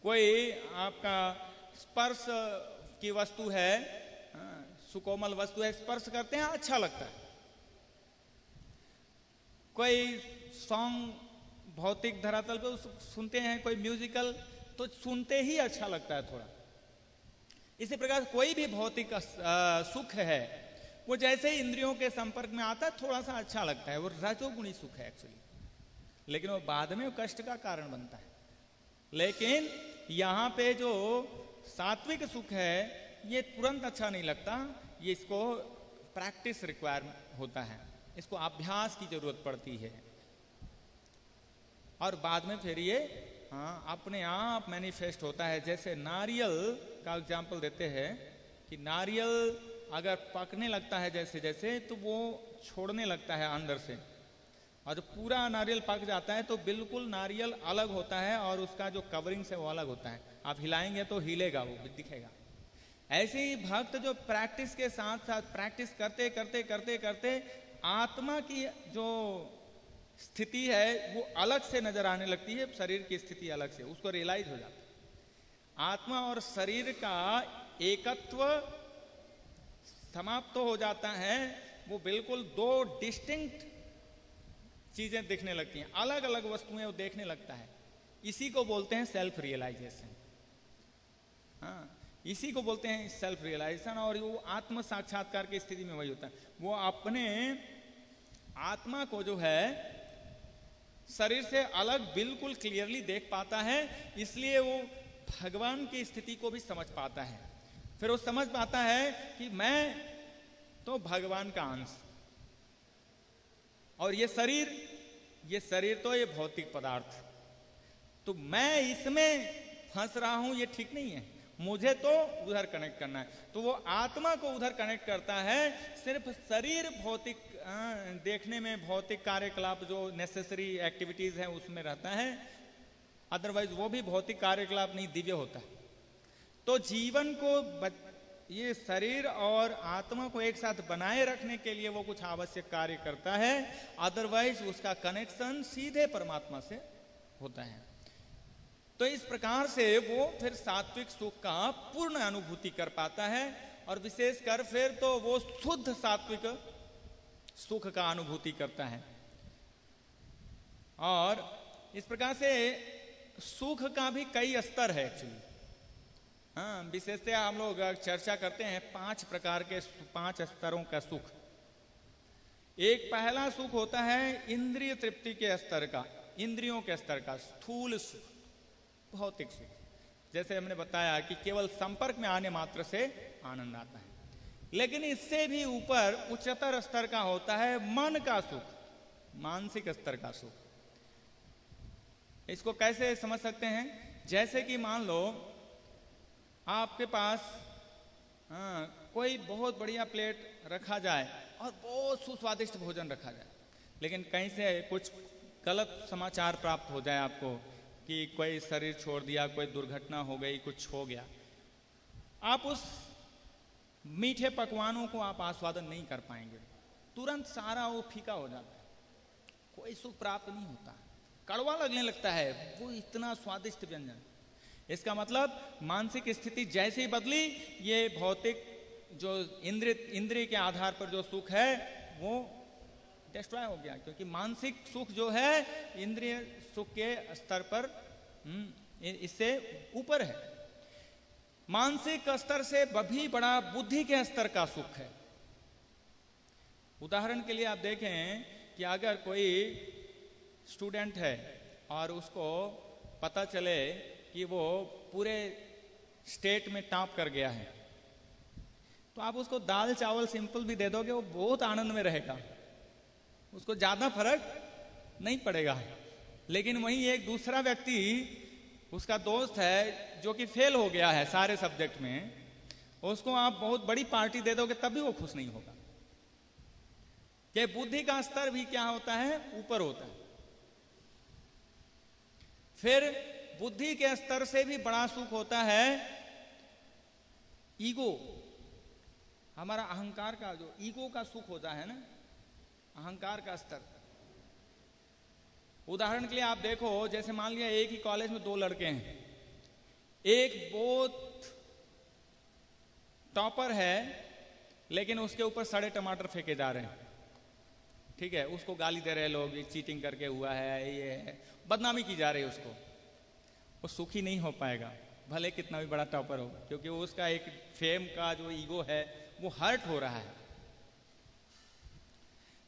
कोई आपका स्पर्श की वस्तु है, सुकोमल वस्तु है, स्पर्श करते हैं अच्छा लगता है। कोई सॉन्ग भौतिक धरातल पे सुनते हैं, कोई म्यूजिकल, तो सुनते ही अच्छा लगता है थोड़ा। इसी प्रकार कोई भी भौतिक सुख है वो जैसे ही इंद्रियों के संपर्क में आता है थोड़ा सा अच्छा लगता है, वो रजोगुणी सुख है एक्चुअली, लेकिन वो बाद में कष्ट का कारण बनता है। लेकिन यहां पे जो सात्विक सुख है ये तुरंत अच्छा नहीं लगता, ये इसको प्रैक्टिस रिक्वायर होता है, इसको अभ्यास की जरूरत पड़ती है और बाद में फिर ये हाँ अपने आप मैनिफेस्ट होता है। जैसे नारियल का एग्जाम्पल देते हैं कि नारियल अगर पकने लगता है जैसे जैसे तो वो छोड़ने लगता है अंदर से, और जब पूरा नारियल पक जाता है तो बिल्कुल नारियल अलग होता है और उसका जो कवरिंग से वो अलग होता है, आप हिलाएंगे तो हिलेगा, वो दिखेगा। ऐसे ही भक्त जो प्रैक्टिस के साथ साथ प्रैक्टिस करते करते करते करते आत्मा की जो स्थिति है वो अलग से नजर आने लगती है, शरीर की स्थिति अलग से, उसको रियलाइज हो जाता है। आत्मा और शरीर का एकत्व समाप्त हो जाता है, वो बिल्कुल दो डिस्टिंक्ट चीजें दिखने लगती हैं, अलग अलग वस्तुएं वो देखने लगता है। इसी को बोलते हैं सेल्फ रियलाइजेशन। हाँ, इसी को बोलते हैं सेल्फ रियलाइजेशन। और वो आत्म साक्षात्कार की स्थिति में वही होता है, वो अपने आत्मा को जो है शरीर से अलग बिल्कुल क्लियरली देख पाता है, इसलिए वो भगवान की स्थिति को भी समझ पाता है। फिर वो समझ पाता है कि मैं तो भगवान का अंश, और ये शरीर तो ये भौतिक पदार्थ, तो मैं इसमें फंस रहा हूं, ये ठीक नहीं है, मुझे तो उधर कनेक्ट करना है। तो वो आत्मा को उधर कनेक्ट करता है। सिर्फ शरीर भौतिक देखने में, भौतिक कार्यकलाप जो नेसेसरी एक्टिविटीज है उसमें रहता है, अदरवाइज वो भी भौतिक कार्यकलाप नहीं, दिव्य होता है। तो जीवन को ये शरीर और आत्मा को एक साथ बनाए रखने के लिए वो कुछ आवश्यक कार्य करता है, अदरवाइज उसका कनेक्शन सीधे परमात्मा से होता है। तो इस प्रकार से वो फिर सात्विक सुख का पूर्ण अनुभूति कर पाता है, और विशेषकर फिर तो वो शुद्ध सात्विक सुख का अनुभूति करता है। और इस प्रकार से सुख का भी कई स्तर है एक्चुअली। हाँ, विशेषतः हम लोग चर्चा करते हैं 5 प्रकार के 5 स्तरों का सुख। एक पहला सुख होता है इंद्रिय तृप्ति के स्तर का, इंद्रियों के स्तर का स्थूल सुख, भौतिक सुख। जैसे हमने बताया कि केवल संपर्क में आने मात्र से आनंद आता है। लेकिन इससे भी ऊपर उच्चतर स्तर का होता है मन का सुख, मानसिक स्तर का सुख। इसको कैसे समझ सकते हैं? जैसे कि मान लो आपके पास कोई बहुत बढ़िया प्लेट रखा जाए और बहुत सुस्वादिष्ट भोजन रखा जाए, लेकिन कहीं से कुछ गलत समाचार प्राप्त हो जाए आपको कि कोई शरीर छोड़ दिया, कोई दुर्घटना हो गई, कुछ हो गया, आप उस मीठे पकवानों को आप आस्वादन नहीं कर पाएंगे, तुरंत सारा वो फीका हो जाता है, कोई सुख प्राप्त नहीं होता, कड़वा लगने लगता है वो इतना स्वादिष्ट व्यंजन। इसका मतलब मानसिक स्थिति जैसे ही बदली, ये भौतिक जो इंद्रिय के आधार पर जो सुख है वो डिस्ट्रॉय हो गया, क्योंकि मानसिक सुख जो है इंद्रिय सुख के स्तर पर इससे ऊपर है। मानसिक स्तर से भी बड़ा बुद्धि के स्तर का सुख है। उदाहरण के लिए आप देखें कि अगर कोई स्टूडेंट है और उसको पता चले कि वो पूरे स्टेट में टॉप कर गया है, तो आप उसको दाल चावल सिंपल भी दे दोगे, वो बहुत आनंद में रहेगा, उसको ज्यादा फर्क नहीं पड़ेगा। लेकिन वहीं एक दूसरा व्यक्ति, उसका दोस्त है जो कि फेल हो गया है सारे सब्जेक्ट में, उसको आप बहुत बड़ी पार्टी दे दोगे तब भी वो खुश नहीं होगा। कि बुद्धि का स्तर भी क्या होता है? ऊपर होता है। फिर बुद्धि के स्तर से भी बड़ा सुख होता है ईगो, हमारा अहंकार का, जो ईगो का सुख होता है ना, अहंकार का स्तर। उदाहरण के लिए आप देखो, जैसे मान लिया एक ही कॉलेज में 2 लड़के हैं, एक बहुत टॉपर है लेकिन उसके ऊपर सड़े टमाटर फेंके जा रहे हैं, ठीक है, उसको गाली दे रहे लोग, चीटिंग करके हुआ है, ये है, बदनामी की जा रही है उसको। वो सुखी नहीं हो पाएगा भले कितना भी बड़ा टॉपर हो, क्योंकि वो उसका एक फेम का जो ईगो है वो हर्ट हो रहा है।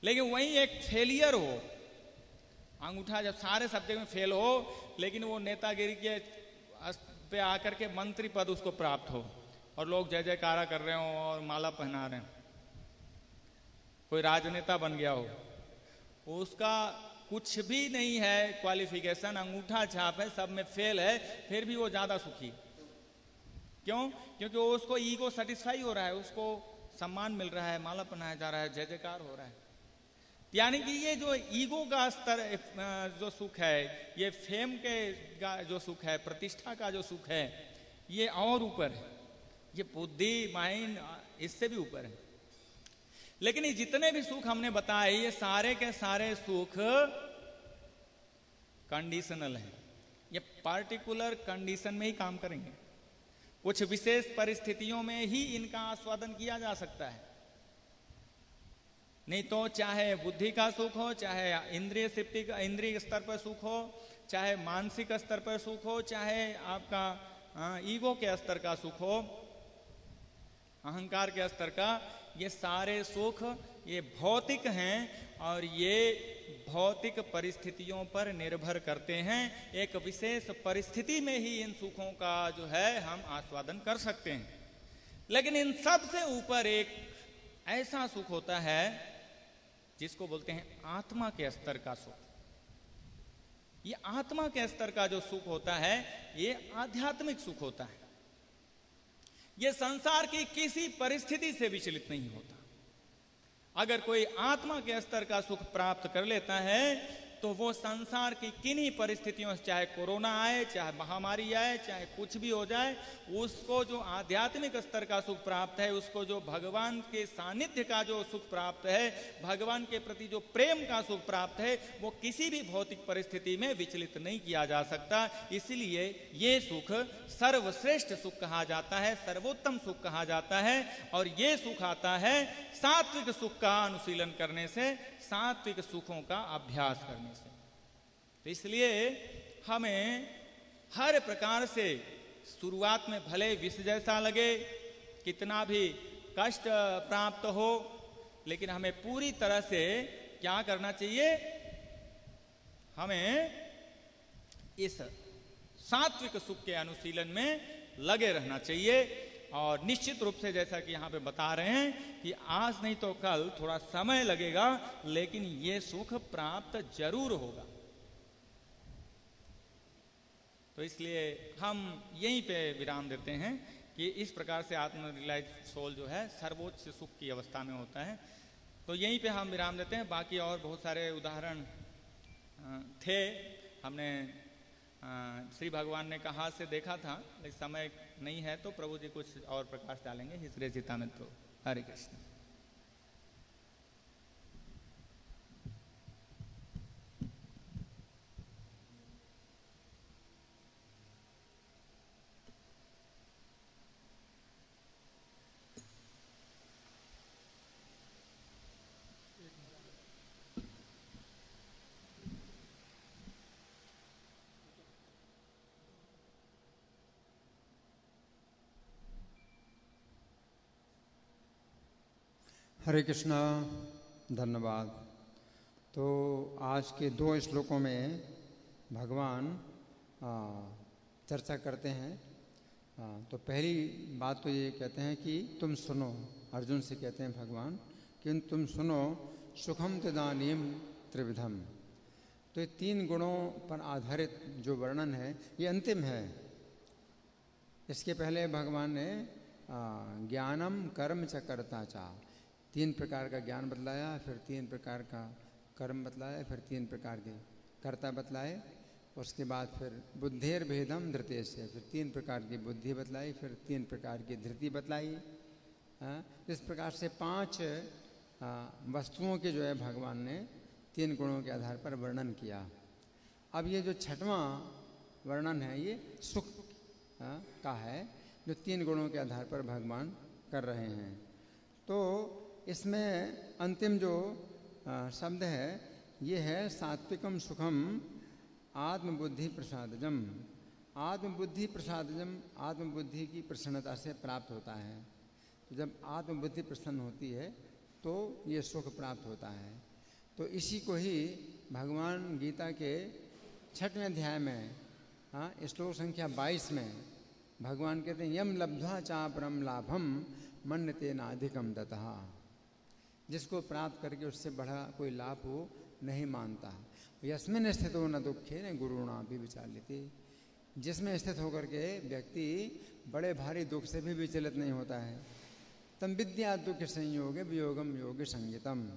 लेकिन वहीं एक फेलियर हो, अंगूठा जब सारे सब्जेक्ट में फेल हो, लेकिन वो नेतागिरी के पे आकर के मंत्री पद उसको प्राप्त हो और लोग जय जयकारा कर रहे हो और माला पहना रहे हैं, कोई राजनेता बन गया हो, उसका कुछ भी नहीं है, क्वालिफिकेशन अंगूठा छाप है, सब में फेल है, फिर भी वो ज्यादा सुखी। क्यों? क्योंकि वो उसको ईगो सेटिस्फाई हो रहा है, उसको सम्मान मिल रहा है, माला पहनाया जा रहा है, जय जयकार हो रहा है। यानी कि ये जो ईगो का स्तर जो सुख है, ये फेम के जो सुख है, प्रतिष्ठा का जो सुख है, ये और ऊपर है, ये बुद्धि माइंड इससे भी ऊपर है। लेकिन ये जितने भी सुख हमने बताए, ये सारे के सारे सुख कंडीशनल हैं, ये पार्टिकुलर कंडीशन में ही काम करेंगे। कुछ विशेष परिस्थितियों में ही इनका आस्वादन किया जा सकता है, नहीं तो चाहे बुद्धि का सुख हो, चाहे इंद्रिय सिद्धि का, इंद्रिय स्तर पर सुख हो, चाहे मानसिक स्तर पर सुख हो, चाहे आपका ईगो के स्तर का सुख हो, अहंकार के स्तर का, ये सारे सुख ये भौतिक हैं और ये भौतिक परिस्थितियों पर निर्भर करते हैं। एक विशेष परिस्थिति में ही इन सुखों का जो है हम आस्वादन कर सकते हैं। लेकिन इन सब से ऊपर एक ऐसा सुख होता है जिसको बोलते हैं आत्मा के स्तर का सुख। ये आत्मा के स्तर का जो सुख होता है, ये आध्यात्मिक सुख होता है। ये संसार की किसी परिस्थिति से विचलित नहीं होता। अगर कोई आत्मा के स्तर का सुख प्राप्त कर लेता है तो वो संसार की किन्हीं परिस्थितियों से, चाहे कोरोना आए, चाहे महामारी आए, चाहे कुछ भी हो जाए, उसको जो आध्यात्मिक स्तर का सुख प्राप्त है, उसको जो भगवान के सानिध्य का जो सुख प्राप्त है, भगवान के प्रति जो प्रेम का सुख प्राप्त है, वो किसी भी भौतिक परिस्थिति में विचलित नहीं किया जा सकता। इसलिए ये सुख सर्वश्रेष्ठ सुख कहा जाता है, सर्वोत्तम सुख कहा जाता है। और ये सुख आता है सात्विक सुख का अनुशीलन करने से, सात्विक सुखों का अभ्यास करने से। तो इसलिए हमें हर प्रकार से, शुरुआत में भले विष जैसा लगे, कितना भी कष्ट प्राप्त हो, लेकिन हमें पूरी तरह से क्या करना चाहिए? हमें इस सात्विक सुख के अनुशीलन में लगे रहना चाहिए। और निश्चित रूप से जैसा कि यहां पे बता रहे हैं कि आज नहीं तो कल थोड़ा समय लगेगा, लेकिन ये सुख प्राप्त जरूर होगा। तो इसलिए हम यहीं पे विराम देते हैं कि इस प्रकार से आत्म रियलाइज सोल जो है सर्वोच्च सुख की अवस्था में होता है। तो यहीं पे हम विराम देते हैं। बाकी और बहुत सारे उदाहरण थे, हमने श्री भगवान ने कहा से देखा था, लेकिन समय नहीं है तो प्रभु जी कुछ और प्रकाश डालेंगे हिस्रे चिता में। तो हरे कृष्ण। हरे कृष्णा, धन्यवाद। तो आज के 2 श्लोकों में भगवान चर्चा करते हैं। तो पहली बात तो ये कहते हैं कि तुम सुनो, अर्जुन से कहते हैं भगवान कि तुम सुनो, सुखम तदानीम त्रिविधम। तो ये 3 गुणों पर आधारित जो वर्णन है ये अंतिम है। इसके पहले भगवान ने ज्ञानम कर्म च कर्ता चा, 3 प्रकार का ज्ञान बतलाया, फिर 3 प्रकार का कर्म बतलाया, फिर 3 प्रकार के कर्ता बतलाए। उसके बाद फिर बुद्धेर भेदम धृतेश से, फिर 3 प्रकार की बुद्धि बतलाई, फिर 3 प्रकार की धृति बतलाई। इस प्रकार से 5 वस्तुओं के जो है भगवान ने 3 गुणों के आधार पर वर्णन किया। अब ये जो 6वां वर्णन है ये सुख का है, जो 3 गुणों के आधार पर भगवान कर रहे हैं। तो इसमें अंतिम जो शब्द है ये है सात्विकम सुखम आत्मबुद्धि प्रसादजम। आत्मबुद्धि प्रसादजम, आत्मबुद्धि की प्रसन्नता से प्राप्त होता है। तो जब आत्मबुद्धि प्रसन्न होती है तो ये सुख प्राप्त होता है। तो इसी को ही भगवान गीता के 6वें अध्याय में श्लोक संख्या 22 में भगवान कहते हैं यम लब्ध्वा चा परम लाभम मन्यते नाधिकम दतः। जिसको प्राप्त करके उससे बड़ा कोई लाभ वो नहीं मानता। यस्मिन स्थितो न दुखे न गुरुणा भी विचालिते, जिसमें स्थित होकर के व्यक्ति बड़े भारी दुख से भी विचलित नहीं होता है। तम विद्या दुख संयोगे वियोगम योगे संगीतम,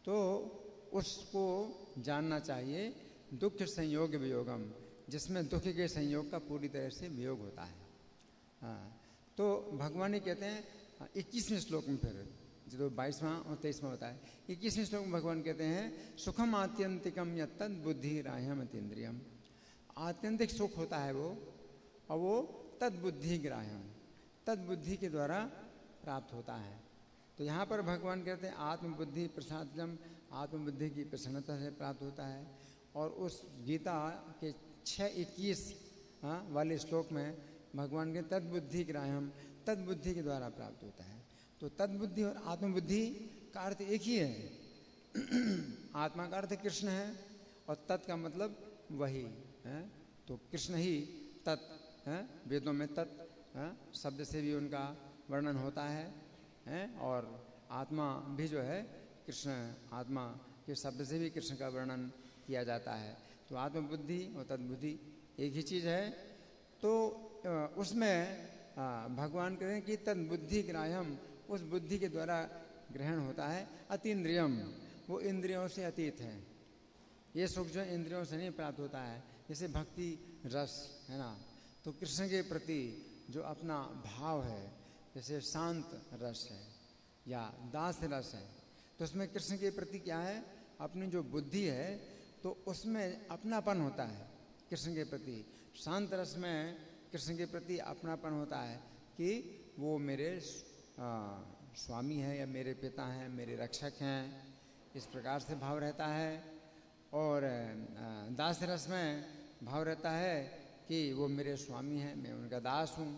तो उसको जानना चाहिए दुख संयोग वियोगम, जिसमें दुख के संयोग का पूरी तरह से वियोग होता है। तो भगवान ही कहते हैं 21वें श्लोक में, फिर जो 22वां और 23वां होता है, 21वें श्लोक में भगवान कहते हैं सुखम आत्यंतिकम यत्तद बुद्धि राह्यम अतीन्द्रियम, आत्यंतिक सुख होता है वो, और वो तद बुद्धि ग्राह्यम, तद बुद्धि के द्वारा प्राप्त होता है। तो यहाँ पर भगवान कहते हैं आत्मबुद्धि प्रसादम, आत्मबुद्धि की प्रसन्नता से प्राप्त होता है। और उस गीता के 6:21 वाले श्लोक में भगवान के तद्बुद्धि ग्राह्यम, तद्बुद्धि के द्वारा प्राप्त होता है। तो तद्बुद्धि और आत्मबुद्धि का अर्थ एक ही है। आत्मा का अर्थ कृष्ण है और तत् का मतलब वही है। तो कृष्ण ही तत् है, वेदों में तत् शब्द से भी उनका वर्णन होता है, और आत्मा भी जो है कृष्ण, आत्मा के शब्द से भी कृष्ण का वर्णन किया जाता है। तो आत्मबुद्धि और तद्बुद्धि एक ही चीज़ है। तो उसमें भगवान कहते हैं कि तद्बुद्धि ग्राह्यम, उस बुद्धि के द्वारा ग्रहण होता है। अतीन्द्रियम, वो इंद्रियों से अतीत है। ये सुख जो इंद्रियों से नहीं प्राप्त होता है, जैसे भक्ति रस है ना, तो कृष्ण के प्रति जो अपना भाव है, जैसे शांत रस है या दास रस है, तो उसमें कृष्ण के प्रति क्या है, अपनी जो बुद्धि है तो उसमें अपनापन होता है कृष्ण के प्रति। शांत रस में कृष्ण के प्रति अपनापन होता है कि वो मेरे स्वामी हैं या मेरे पिता हैं, मेरे रक्षक हैं, इस प्रकार से भाव रहता है। और दास रस में भाव रहता है कि वो मेरे स्वामी हैं, मैं उनका दास हूँ।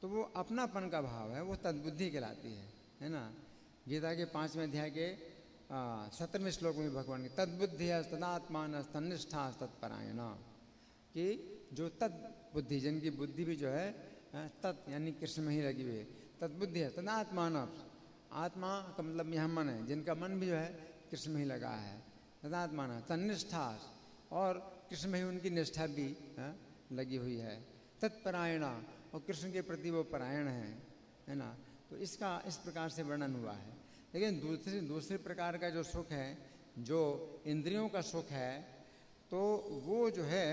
तो वो अपनापन का भाव है, वो तद्बुद्धि कहलाती है ना। गीता के 5वें अध्याय के 17वें श्लोक में भगवान की तद्बुद्धि तदात्मान तन्निष्ठा तत्परायण, कि जो तद्बुद्धि, जिनकी बुद्धि भी जो है तत् यानी कृष्ण में ही लगी हुई है, तद्बुद्धि है तदात्मान, आत्मा का मतलब यहाँ मन है, जिनका मन भी जो है कृष्ण में ही लगा है। तदात्मान तन्निष्ठा, और कृष्ण में ही उनकी निष्ठा भी लगी हुई है। तत्परायण, और कृष्ण के प्रति वो परायण है ना। तो इसका इस प्रकार से वर्णन हुआ है। लेकिन दूसरे प्रकार का जो सुख है, जो इंद्रियों का सुख है, तो वो जो है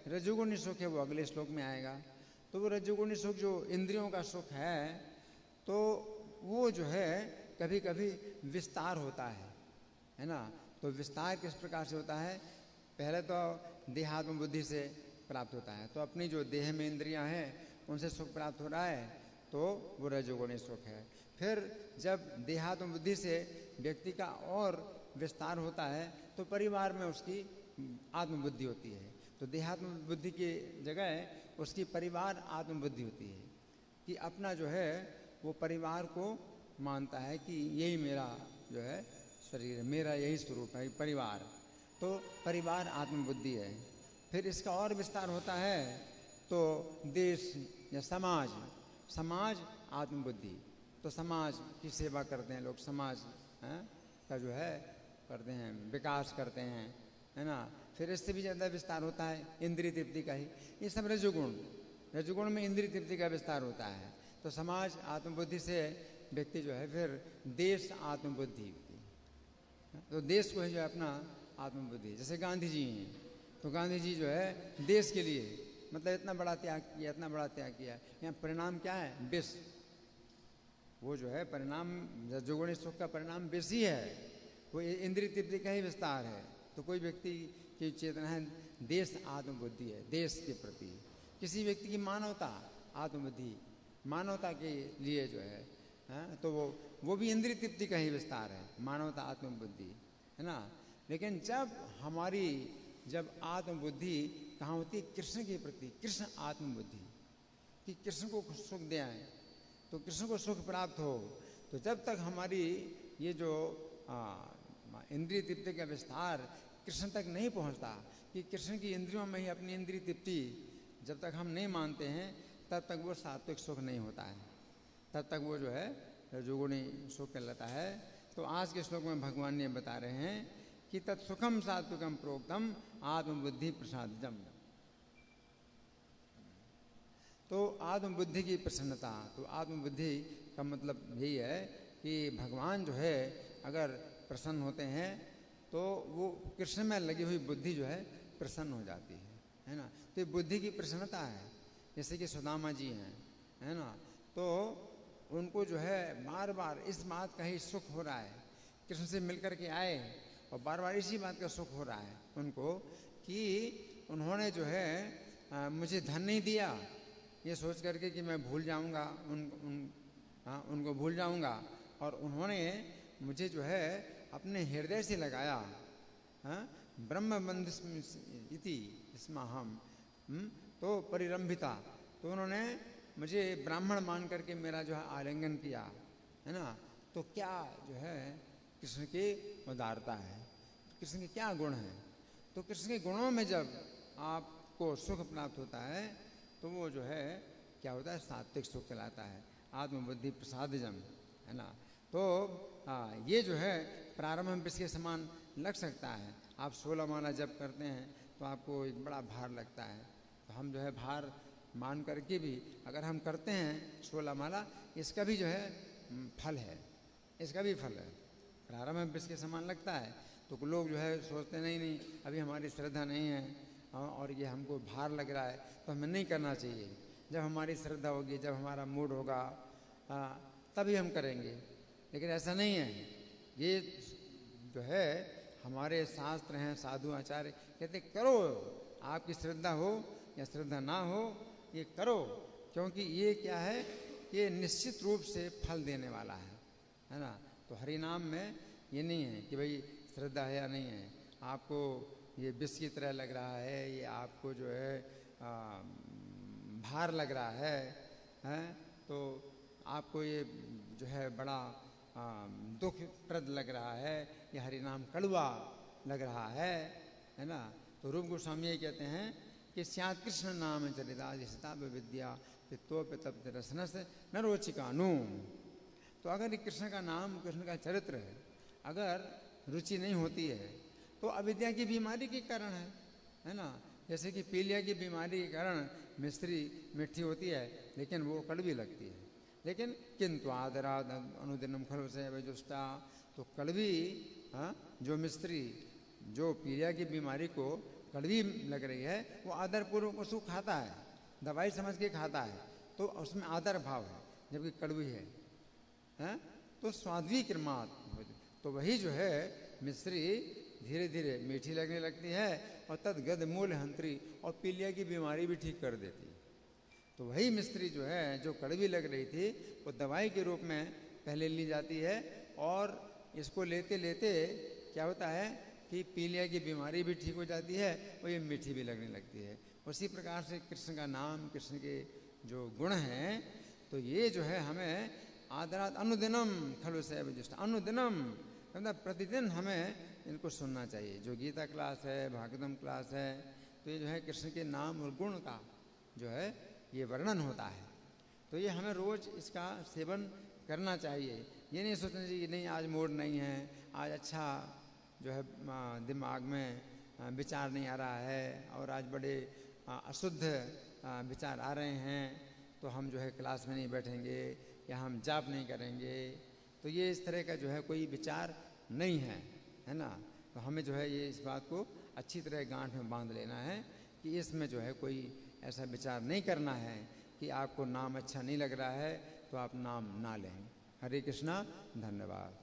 रजोगुणी सुख है, वो अगले श्लोक में आएगा। तो वो रजोगुणी सुख जो इंद्रियों का सुख है, तो वो जो है कभी कभी विस्तार होता है ना। तो विस्तार किस प्रकार से होता है, पहले तो देहात्म बुद्धि से प्राप्त होता है। तो अपनी जो देह में इंद्रियां हैं उनसे सुख प्राप्त हो रहा है, तो वो रजोगुणी सुख है। फिर जब देहात्म बुद्धि से व्यक्ति का और विस्तार होता है, तो परिवार में उसकी आत्मबुद्धि होती है। तो देहात्म बुद्धि की जगह उसकी परिवार आत्मबुद्धि होती है, कि अपना जो है वो परिवार को मानता है कि यही मेरा जो है शरीर है, मेरा यही स्वरूप है परिवार। तो परिवार आत्मबुद्धि है। फिर इसका और विस्तार होता है तो देश या समाज, समाज आत्मबुद्धि। तो समाज की सेवा करते हैं लोग, समाज का जो है करते हैं, विकास करते हैं, है ना। फिर इससे भी ज़्यादा विस्तार होता है इंद्रिय तृप्ति का ही। ये सब रजोगुण, रजोगुण में इंद्रिय तृप्ति का विस्तार होता है। तो समाज आत्मबुद्धि से व्यक्ति जो है फिर देश आत्मबुद्धि होती है। तो देश को है जो है अपना आत्मबुद्धि। जैसे गांधी जी हैं, तो गांधी जी जो है देश के लिए मतलब इतना बड़ा त्याग किया, इतना बड़ा त्याग किया। यहाँ परिणाम क्या है, विष। वो जो है परिणाम, रजोगुणी सुख का परिणाम विष ही है, वो इंद्रिय तृप्ति का ही विस्तार है। तो कोई व्यक्ति की चेतना है देश आत्मबुद्धि है, देश के प्रति। किसी व्यक्ति की मानवता आत्मबुद्धि, मानवता के लिए जो है तो वो भी इंद्रिय तृप्ति का ही विस्तार है, मानवता आत्मबुद्धि, है ना। लेकिन जब आत्मबुद्धि कहाँ होती है, कृष्ण के प्रति, कृष्ण आत्मबुद्धि, कि कृष्ण को सुख दे आए, तो कृष्ण को सुख प्राप्त हो। तो जब तक हमारी ये जो इंद्रिय तृप्ति का विस्तार कृष्ण तक नहीं पहुंचता, कि कृष्ण की इंद्रियों में ही अपनी इंद्रिय तृप्ति जब तक हम नहीं मानते हैं, तब तक वो सात्विक सुख नहीं होता है। तब तक वो जो है रजोगुणी सुख कहलाता है। तो आज के श्लोक में भगवान ने बता रहे हैं कि तत्सुखम सात्विकम प्रोक्तम आत्मबुद्धि प्रसादजम। तो आत्मबुद्धि की प्रसन्नता, तो आत्मबुद्धि का मतलब यही है कि भगवान जो है अगर प्रसन्न होते हैं तो वो कृष्ण में लगी हुई बुद्धि जो है प्रसन्न हो जाती है ना। तो ये बुद्धि की प्रसन्नता है। जैसे कि सुदामा जी हैं, है ना, तो उनको जो है बार बार इस बात का ही सुख हो रहा है, कृष्ण से मिलकर के आए और बार बार इसी बात का सुख हो रहा है उनको कि उन्होंने जो है मुझे धन नहीं दिया, ये सोच करके कि मैं भूल जाऊंगा उनको भूल जाऊंगा, और उन्होंने मुझे जो है अपने हृदय से लगाया। ब्रह्म बंधु इति स्माहम, तो परिरंभिता, तो उन्होंने मुझे ब्राह्मण मान करके मेरा जो है आलिंगन किया, है ना। तो क्या जो है कृष्ण की उदारता है, कृष्ण के क्या गुण हैं। तो कृष्ण के गुणों में जब आपको सुख प्राप्त होता है तो वो जो है क्या होता है, सात्विक सुख कहलाता है, आत्मबुद्धि प्रसादजम, है ना। तो ये जो है प्रारंभ में इसके समान लग सकता है। आप 16 माला जप करते हैं तो आपको एक बड़ा भार लगता है, तो हम जो है भार मान करके भी अगर हम करते हैं 16 माला, इसका भी जो है फल है, इसका भी फल है। प्रारंभ में इसके समान लगता है तो लोग जो है सोचते नहीं अभी हमारी श्रद्धा नहीं है और ये हमको भार लग रहा है तो हमें नहीं करना चाहिए। जब हमारी श्रद्धा होगी, जब हमारा मूड होगा तभी हम करेंगे, लेकिन ऐसा नहीं है। ये जो है हमारे शास्त्र हैं, साधु आचार्य कहते करो, आपकी श्रद्धा हो या श्रद्धा ना हो ये करो, क्योंकि ये क्या है, ये निश्चित रूप से फल देने वाला है ना। तो हरि नाम में ये नहीं है कि भाई श्रद्धा है या नहीं है, आपको ये विष की तरह लग रहा है, ये आपको जो है भार लग रहा है, तो आपको ये जो है बड़ा दुखप्रद लग रहा है, ये हरि नाम कड़वा लग रहा है ना। तो रूप गोस्वामी ये कहते हैं कि स्यात् कृष्ण नाम चरिता जिसता विद्या पित्तोप तप्त रसनस न रोचिकानु। तो अगर कृष्ण का नाम, कृष्ण का चरित्र है, अगर रुचि नहीं होती है तो अविद्या की बीमारी के कारण है ना। जैसे कि पीलिया की बीमारी के कारण मिश्री मीठी होती है लेकिन वो कड़वी लगती है, लेकिन किंतु आदराद अनुदिनम खलु से वजुष्टा, तो कड़वी जो मिस्त्री जो पीलिया की बीमारी को कड़वी लग रही है वो आदरपूर्वक उसको खाता है, दवाई समझ के खाता है, तो उसमें आदर भाव है, जबकि कड़वी है तो स्वाद्वी क्रमात्, तो वही जो है मिश्री धीरे धीरे मीठी लगने लगती है और तदगद मूल हंत्री, और पीलिया की बीमारी भी ठीक कर देती है। तो वही मिश्री जो है जो कड़वी लग रही थी वो दवाई के रूप में पहले ली जाती है, और इसको लेते लेते क्या होता है कि पीलिया की बीमारी भी ठीक हो जाती है और ये मीठी भी लगने लगती है। उसी प्रकार से कृष्ण का नाम, कृष्ण के जो गुण हैं, तो ये जो है हमें आदरात अनुदिनम खलु से विजुष्ट, अनुदिनम मतलब प्रतिदिन हमें इनको सुनना चाहिए। जो गीता क्लास है, भागवतम क्लास है, तो ये जो है कृष्ण के नाम और गुण का जो है ये वर्णन होता है, तो ये हमें रोज़ इसका सेवन करना चाहिए। ये नहीं सोचना चाहिए कि नहीं आज मूड नहीं है, आज अच्छा जो है दिमाग में विचार नहीं आ रहा है और आज बड़े अशुद्ध विचार आ रहे हैं तो हम जो है क्लास में नहीं बैठेंगे या हम जाप नहीं करेंगे। तो ये इस तरह का जो है कोई विचार नहीं है ना। तो हमें जो है ये इस बात को अच्छी तरह गांठ में बांध लेना है कि इसमें जो है कोई ऐसा विचार नहीं करना है कि आपको नाम अच्छा नहीं लग रहा है तो आप नाम ना लें। हरे कृष्णा, धन्यवाद।